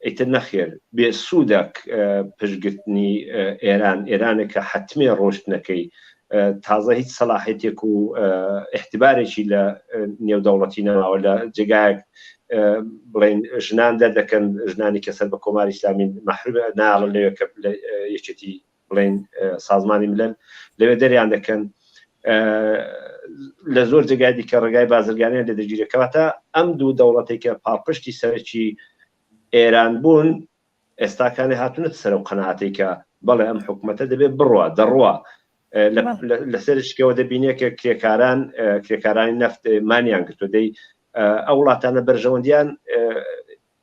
ئیتر نەخێر بێ سوودەک پشتگرتنی ئێرانێکە حتمێ ڕۆشتنەکەی تازە هیچ سەلاحێتێک و احتیبارێکی لە نێودەوڵەتی نەماوە لە جێگایەک بڵێن ژنان دەردەکەن ژنانی کەسەر بە کۆماری ئیسلامی مەحروم ناڵن لەوێ کە یەکێتی بڵێن سازمانی ملل لەوێ دەریان دەکەن لە زۆر جێگای دیکە ڕێگای بازرگانیان لە دەگیرێتەوەتە ئەم دوو دەوڵەتی کە پاڵپشتی سەرکی ئێران بوون ئێستاکانی هاتوونەت سەر و قەناعەتی کە بەڵێ ئەم حکوومەتە دەبێت دەڕوە لەسەرشکەوە دەبینێت کە کرێکارانی نەفت مانیان گرتووە دەی ئەو وڵاتانە بەرژەوەندیان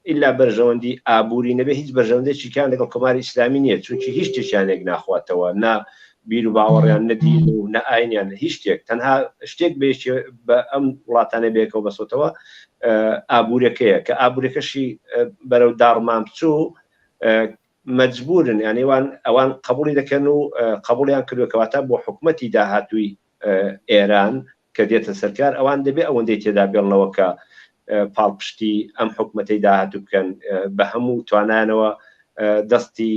ئیلا بەرژەوەندی ئابووری نەبێ هیچ بەرژەوەندێکیان لەگەڵ کۆماری ئیسلامی نییە چونکی هیچ شتێکیانێک ناخواتەوە نا بیر و باوەڕیان نەدین و نە ئاینیان هیچ شتێک تەنها شتێک بە ئەم وڵاتانە بێکەوە بەسۆتەوە ئابوورەکەیە کە ئابوورەکەشی بەرەو داڕمان بچوو مەجبورن یعنی ئەوان قبولی دەکەن و قبولیان کردوکەواتە بۆ حکوومەتی داهاتووی ئێران کە دێتە سەرکار ئەوان دەبێت ئەوەندەی تێدا بێڵنەوە کە پاڵپشتی ئەم حکوومەتەی داهاتوو بکەن بە هەموو توانانەوە دەستی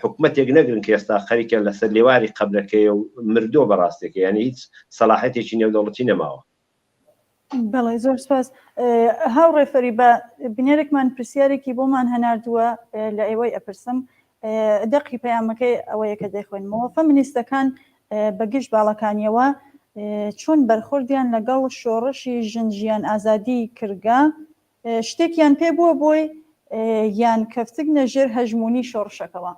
حکوومەتێک نەگرن کە ئێستا خەریکە لەسەر لێواری قەبلەکەی و مردۆ بەڕاستێکە یعنی هیچ سەلاحەتێکی نێودەوڵەتی نەماوە. بەڵێ زۆر سپاس هاوڕێفەری بە بنیارێکمان پرسیارێکی بۆمان هەناردووە لە ئێوەی ئەپرسم دەقی پەیامەکەی ئەوەیە کە دەیخوێنمەوە فەمینیستەکان بەگشت باڵەکانیەوە چۆن بەرخوردیان لەگەڵ شۆڕشی ژن-ژیان ئازادی کردگا شتێکیان پێ بووە بۆی یان کەفتگنە ژێر هەژمونی شۆڕشەکەوە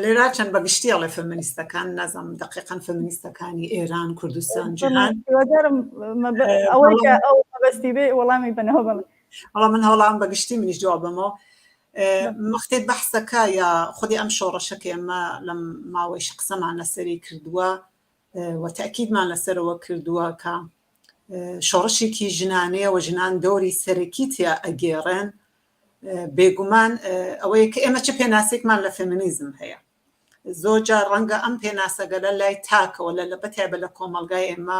لێرا چەند بەگشتی ئەڵێ فەمینیستەکان نازانم دقیقاً فەمینیستەکانی ئێران کوردستان جیهان ئەوەی کە ئەو مەبەستی بێ وەڵامی بنەوە بڵێ وەڵام من هەوڵام بەگشتی منیش جوابەمەوە مەختێت بەحسەکە یا خودی ئەم شۆڕشەکە ئێمە لە ماوەی قسەمان لەسەری کردووە و تاکیدمان لەسەرەوە کردووە کە شۆڕشێکی ژنانەیە و ژنان دۆری سەرەکیتیا ئەگێڕێن بێگومان ئەوەیە کە ئێمە چه پێناسێکمان لە فێمینیزم هەیە زۆر جار ڕەنگە ئەم پێناسەگە لە لای تاکەوە لە بەتایبە لە کۆمەلگای ئێمە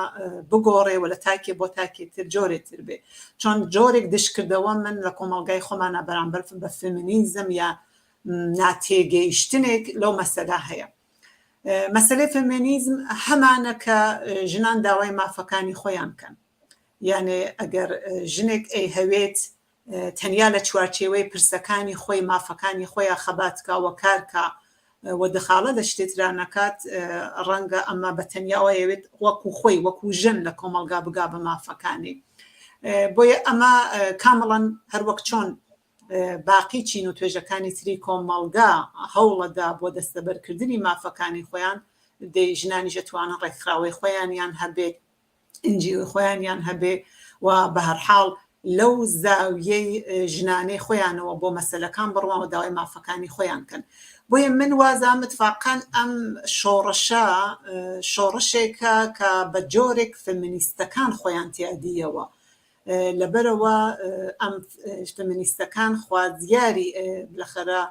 بگۆڕێەوە لە تاکێ بۆ تاکێتتر جۆرێتتر بێ چۆن جۆرێک دشکردەوە من لە کۆمەلگای خۆمانە بەرامبەر بە فێمینیزم یا ناتێگەیشتنێک لەو مەسەلا هەیە مەسەلەی فێمینیزم هەمانە کە ژنان داوای مافەکانی خۆیان بکەن یانێ ئەگەر ژنێک ئەی هەوێت تەنیا لە چوارچێوەی پرسەکانی خۆی مافەکانی خۆیان خەباتکاوە کارکە و دەخاڵە لە شتێترا نەکات ڕەنگە ئەمە بە تەنیاوە ئەوێت وەکو خۆی وەکو ژن لە کۆمەلگا بگا بە مافەکانی بۆیە ئەمە کامەڵەن هەروەک چۆن باقی چین و توێژەکانی تری کۆمەلگا هەوڵەدا بۆ دەستەبەرکردنی مافەکانی خۆیان دەی ژنانی ژەتوانن ڕێکخراوەی خۆیانیان هەبێت ئنجیوی خۆیانیان هەبێ و بە هەرحاڵ لەو زاویەی ژنانەی خۆیانەوە بۆ مەسەلەکان بڕوان و داوای مافەکانی خۆیان کەن بۆیە من وازان متفاقەن ئەم شۆڕشێکە کە بە جۆرێک فێمینیستەکان خۆیان تیادیەوە لەبەرەوە ئەم فێمینیستەکان خوازیاری بالاخەرە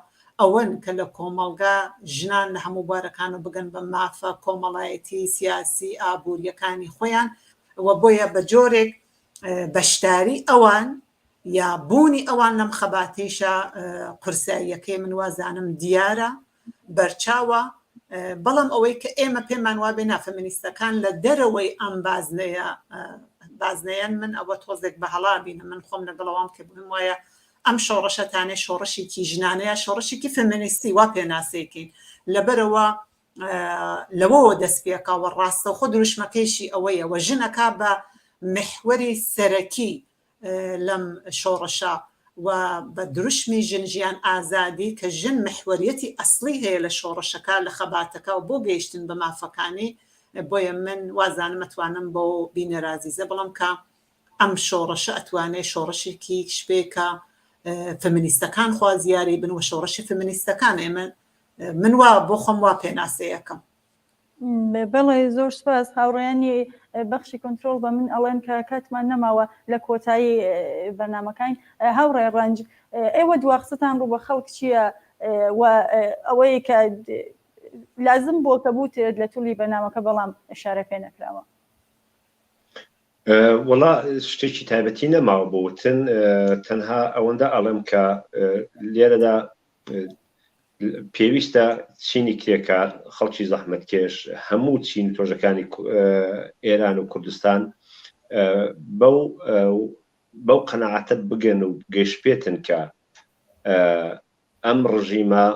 ئەوەن کە لە کۆمەڵگا ژنان لە هەموو بارەکانە بگەن بە مافە کۆمەڵایەتی سیاسی ئابوووریەکانی خۆیان و بۆیە بە جۆرێک بەشداری ئەوان یا بوونی ئەوان لەم خەباتیشە قورساییەکەی من وازانم دیارە بەرچاوە بەڵام ئەوەی کە ئێمە پێمان وابێ نافەمینیستەکان لە دەرەوەی ئەم بازنەیەن من ئەوە تۆزێک بە هەڵابینە من خۆم لەگەڵەوەم کە بم وایە ئەم شۆڕشەتانێ شۆڕشێکی ژنانەیە شۆڕشێکی فێمینیستی وا پێناسێکین لەبەرەوە لەوەوە دەست پێکاوە ڕاستە خۆ دروشمەکەیشی ئەوەیەوە ژنەکە بە محوەری سەرەکی لەم شۆڕشە و بە دروشمی ژنجیان ئازادی کە ژن محوەریەتی ئەسلی هەیە لە شۆڕشەکە لە خەباتەکە و بۆ گەیشتن بە مافەکانی بۆیە من وازانم ئەتوانم بۆ بینەرازیزە بەڵام کە ئەم شۆڕشە ئەتوانێ شۆڕشێکی شپێکە فێمینیستەکان خوازیاری بن و شۆڕشی فێمینیستەکان ئێمە من وا بۆ خۆم وا پێناسەیەکەم بەڵێ زۆر سپاس هاوڕێیانی بەخشی کۆنترۆل بە من ئەڵێن کە کاتمان نەماوە لە کۆتایی بەرنامەکان هاوڕێ ڕەنج ئێوە دواقستان ڕوو بە خەڵک چییە و ئەوەی کە لازم بۆ کە بووتێت لە توولی بەرنامەکە بەڵام ئشارە پێ نەکراوە وەڵا شتێکی تایبەتی نەماوە بۆتن تەنها ئەوەندە ئەڵێم کە لێرەدا پێویستە چینی کرێکار خەڵکی زەحمەتکێش هەموو چین تۆژەکانی ئێران و کوردستان بەو قەناعەتە بگەن و گەشتبێتن کە ئەم ڕژیمە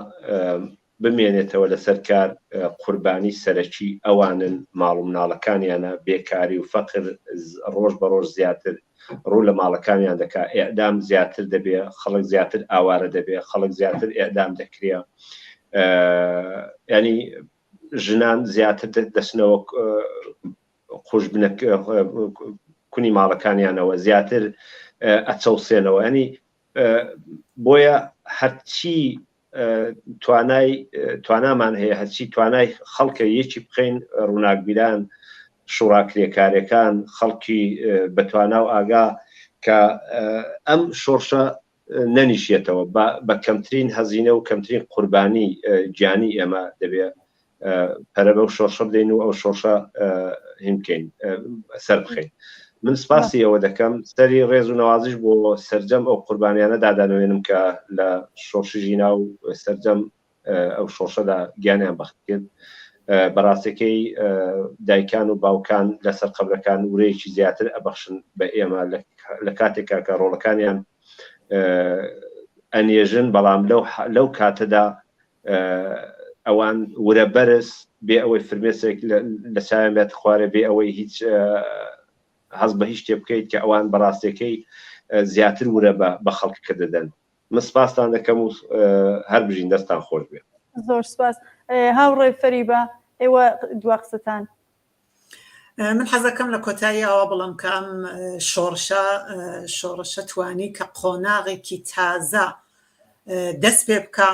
بمێنێتەوە لەسەر کار قوربانی سەرەکی ئەوانن ماڵ و مناڵەکانیانە بێکاری و فەقر ڕۆژ بە ڕۆژ زیاتر ڕوو لە ماڵەکانیان دەکا ئێعدام زیاتر دەبێ خەڵک زیاتر ئاوارە دەبێ خەڵک زیاتر ئێعدام دەکرێ ینی ژنان زیاتر دەچنەوە خوش کونی ماڵەکانیانەوە زیاتر ئەچەوسێنەوە ینی بۆیە هەرچی توانامان هەیە هەرچی توانای خەڵکە یەکی بخەین ڕووناکبیران شوڕاکرێکارەکان خەڵکی بەتوانا و ئاگا کە ئەم شۆڕشە نەنیشێتەوە بە کەمترین هەزینە و کەمترین قوربانی گیانی ئێمە دەبێت پەرە بەو شۆڕشە بدەین و ئەو شۆڕشە هین بکەین سەر بخەین من سپاسی ئەوە دەکەم سەری ڕێز و نەوازش بۆ سەرجەم ئەو قوربانیانە دادانوێنم کە لە شۆڕشی ژینا و سەرجەم ئەو شۆڕشەدا گیانیان بەخت کرد بەڕاستەکەی دایکان و باوکان لەسەر قەبرەکان ورەیەکی زیاتر ئەبەخشن بە ئێمە لە کاتێکا کە ڕۆڵەکانیان ئەنێژن بەڵام لەو کاتەدا ئەوان ورە بەرز بێ ئەوەی فرمێسێک لە چایان بێت خوارە بێ ئەوەی هیچ هەز بە هیچ شتێ بکەیت کە ئەوان بەڕاستەکەی زیاتر ورە بە خەڵکەکە دەدەن من سپاستان دەکەم و هەر بژین دەستان خۆش بێت زۆر سپاس هاوڕێ فەریبە ئێوە دواقستان من حەزەکەم لە کۆتایی ئەوە بڵم کە ئەم شۆڕشە توانی کە قۆناغێکی تازە دەست پێ بکە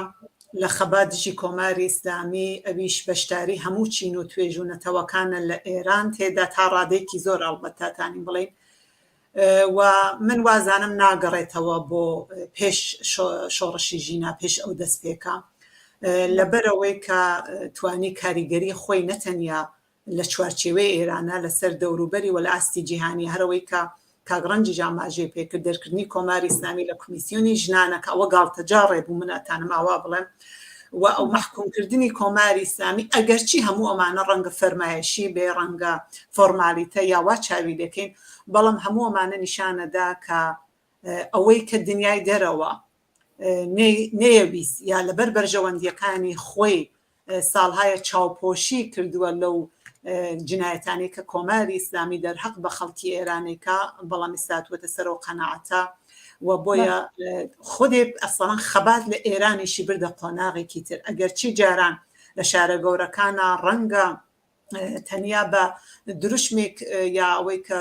لە خەباتیشی کۆماری ئیسلامی ئەویش بەشداری هەموو چین و توێژوونەتەوەکانە لە ئێران تێدا تا ڕادێکی زۆر ئەڵبەتاتانی بڵێن و من وازانم ناگەڕێتەوە بۆ پێش شۆڕشی ژینا پێش ئەو دەست پێکە لەبەرەوەی کە توانی کاریگەری خۆی نەتەنیا لە چوارچێوەی ئێرانە لەسەر دەوروبەری و لە ئاستی جیهانی هەرەوەی کە کاگڕەنجی جاماژێ پێکرد دەرکردنی کۆماری ئیسلامی لە کمیسیۆنی ژنانەکە ئەوە گاڵتەجاڕێ بوو من ئەتانم ئاوا بڵێم و ئەو محکومکردنی کۆماری ئیسلامی ئەگەرچی هەموو ئەمانە ڕەنگە فەرمایشی بێ ڕەنگە فۆرمالیتە یاوا چاوی دەکەین بەڵام هەموو ئەمانە نیشانەدا کە ئەوەی کە دنیای دەرەوە نەیەویست یا لەبەر بەرژەوەندیەکانی خۆی ساڵهایە چاوپۆشی کردووە لەو جنایەتانی کە کۆماری ئیسلامی دەرحەق بە خەڵکی ئێرانێکە بەڵامی ساتوەتە سەرەوە قەناعەتە و بۆیە خودێ ئەسڵان خەبات لە ئێرانیشی بردە قۆناغێکی تر ئەگەر چی جاران لە شارە گەورەکانە ڕەنگە تەنیا بە دروشمێک یا ئەوەی کە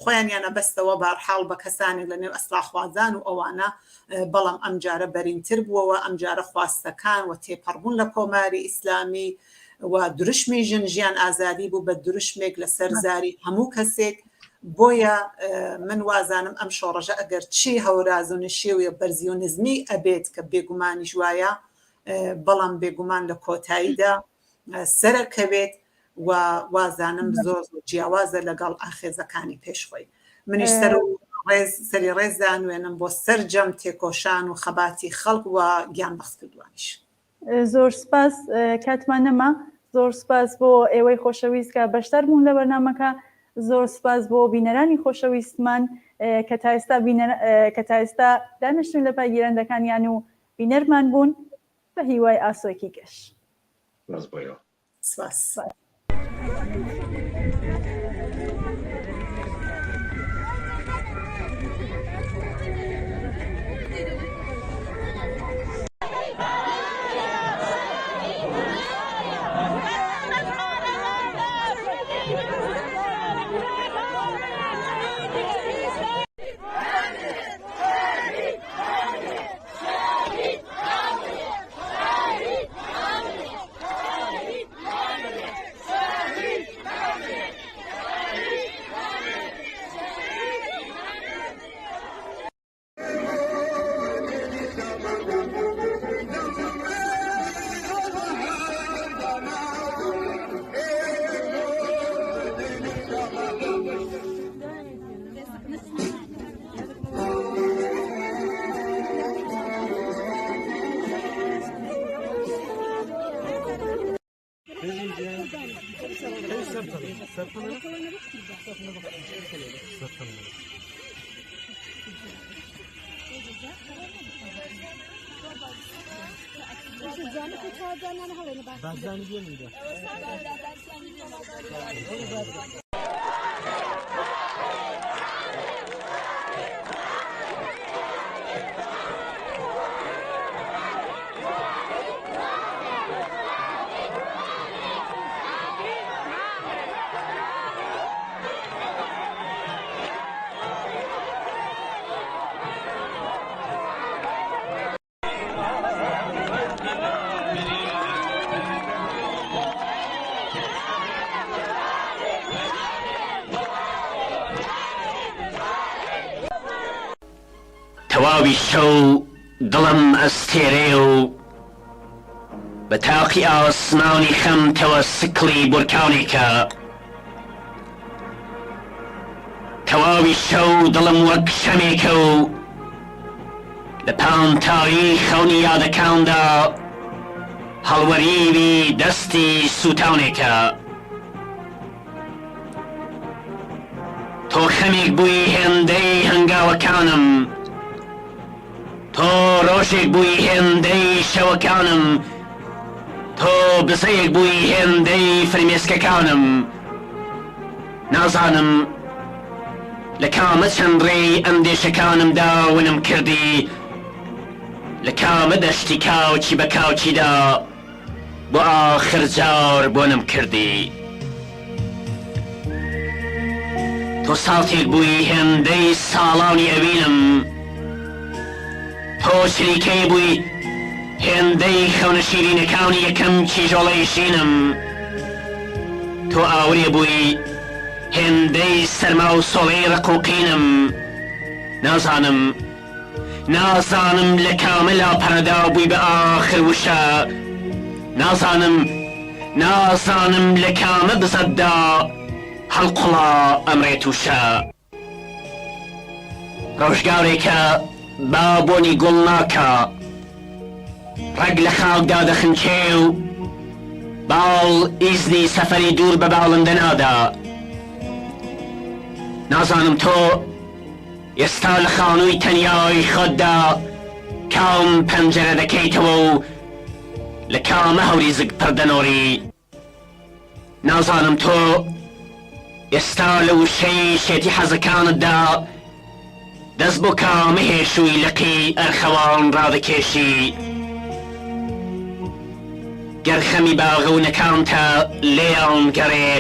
خۆیانیانە بەستەوە بەرحاڵ بە کەسانێک لە نێو ئەسلاخوازان و ئەوانە، بەڵام ئەم جارە بەرینتر بووەوە، ئەم جارە خواستەکان و تێپەڕبوون لە کۆماری ئیسلامی و دروشمی ژیان ئازادی بوو بە دروشمێک لە سەرزاری هەموو کەسێک. بۆیە من وازانم ئەم شۆڕژە ئەگەر چی هەوراز و نشێوی بەرزیۆنزمی ئەبێت کە بێگومانی ژوایە، بەڵام بێگومان لە کۆتاییدا سەرەکەوێت و وازانم زۆر جیاوازە لەگەڵ ئاخێزەکانی پێشخۆی. منیش سەری ڕێزانوێنم بۆ سەرجەم تێکۆشان و خەباتی خەڵک و گیان بەخت کردوانیش. زۆر سپاس، کاتمان نەما. زۆر سپاس بۆ ئێوەی خۆشەویست کە بەشدار بوون لە بەرنامەکە. زۆر سپاس بۆ بینەرانی خۆشەویستمان کە تا ئێستا دانیشتون لە پای گیرەندەکانیان و بینەرمان بوون. بە هیوای ئاسۆیەکی گەش. سپاس. تەواوی شەو دڵم ئەستێرێ و بە تاقی ئاسمانی خەمتەوە سکڵی بورکانێکە. تەواوی شەو دڵم وەک شەمێکە و لە پانتایی خەونی یادەکاندا هەڵوەریوی دەستی سوتاونێکە. تۆ خەمێک بووی هێندەی هەنگاوەکانم، تۆ ڕۆژێک بووی هێندەی شەوەکانم، تۆ بزەیەک بووی هێندەی فرمێسکەکانم. نازانم لە کامە چەند ڕێی ئەندێشەکانمدا ونم کردی، لە کامە دەشتی کاوچی بە کاوچیدا بۆ ئاخر جار بۆنم کردی. تۆ ساڵتێک بووی هێندەی ساڵانی ئەوینم، تۆ شریکەی بووی هێندەی خەونە شیرینەکانی یەکەم کیژۆڵەی ژینم، تۆ ئاورێ بووی هێندەی سەرما و سۆڵەی ڕقوقینم. نازانم لە کامە لاپەڕەدا بووی بە ئاخر وشە، نازانم لە کامە بزەتدا هەڵقوڵا ئەمرێت وشە. ڕۆژگارێکە با بۆنی گوڵ ناکە، ڕەگ لە خاکدا دەخنچێ و باڵ ئیزنی سەفەری دوور بە باڵندە نادا. نازانم تۆ ئێستا لە خانووی تەنیای خۆتدا کام پەنجەرە دەکەیتەوە و لە کامە هەوریزک پڕدەنۆری. نازانم تۆ ئێستا لە وشەی شێتی حەزەکانتدا دەست بۆ کامە هێشووی لەقی ئەرخەوان ڕادەکێشی. گەرخەمی باغەونەکانتە لێیان گەڕێ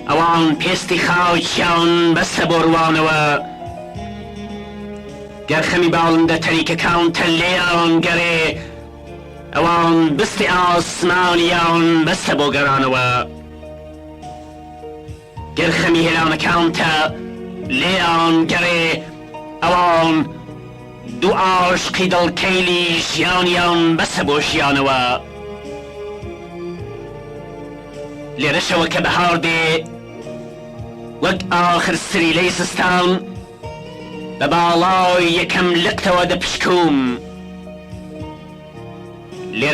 ئەوان پێستی خاوچیان بەسە بۆ ڕوانەوە گەرخەمی باڵندە تەریکەکانتە لێیان گەڕێ ئەوان بستی ئاسمانیان بەسە بۆ گەڕانەوە گەرخەمی هێلانەکانتە لێیان گەڕێ ئەوان دوو ئاشقی دڵکەیلی ژیانیان بەسە بۆ ژیانەوە لێرەشەوە کە بەهار دێ وەک ئاخر سری لەی سستان بە باڵای یەکەم لەتەوە دەپشکوم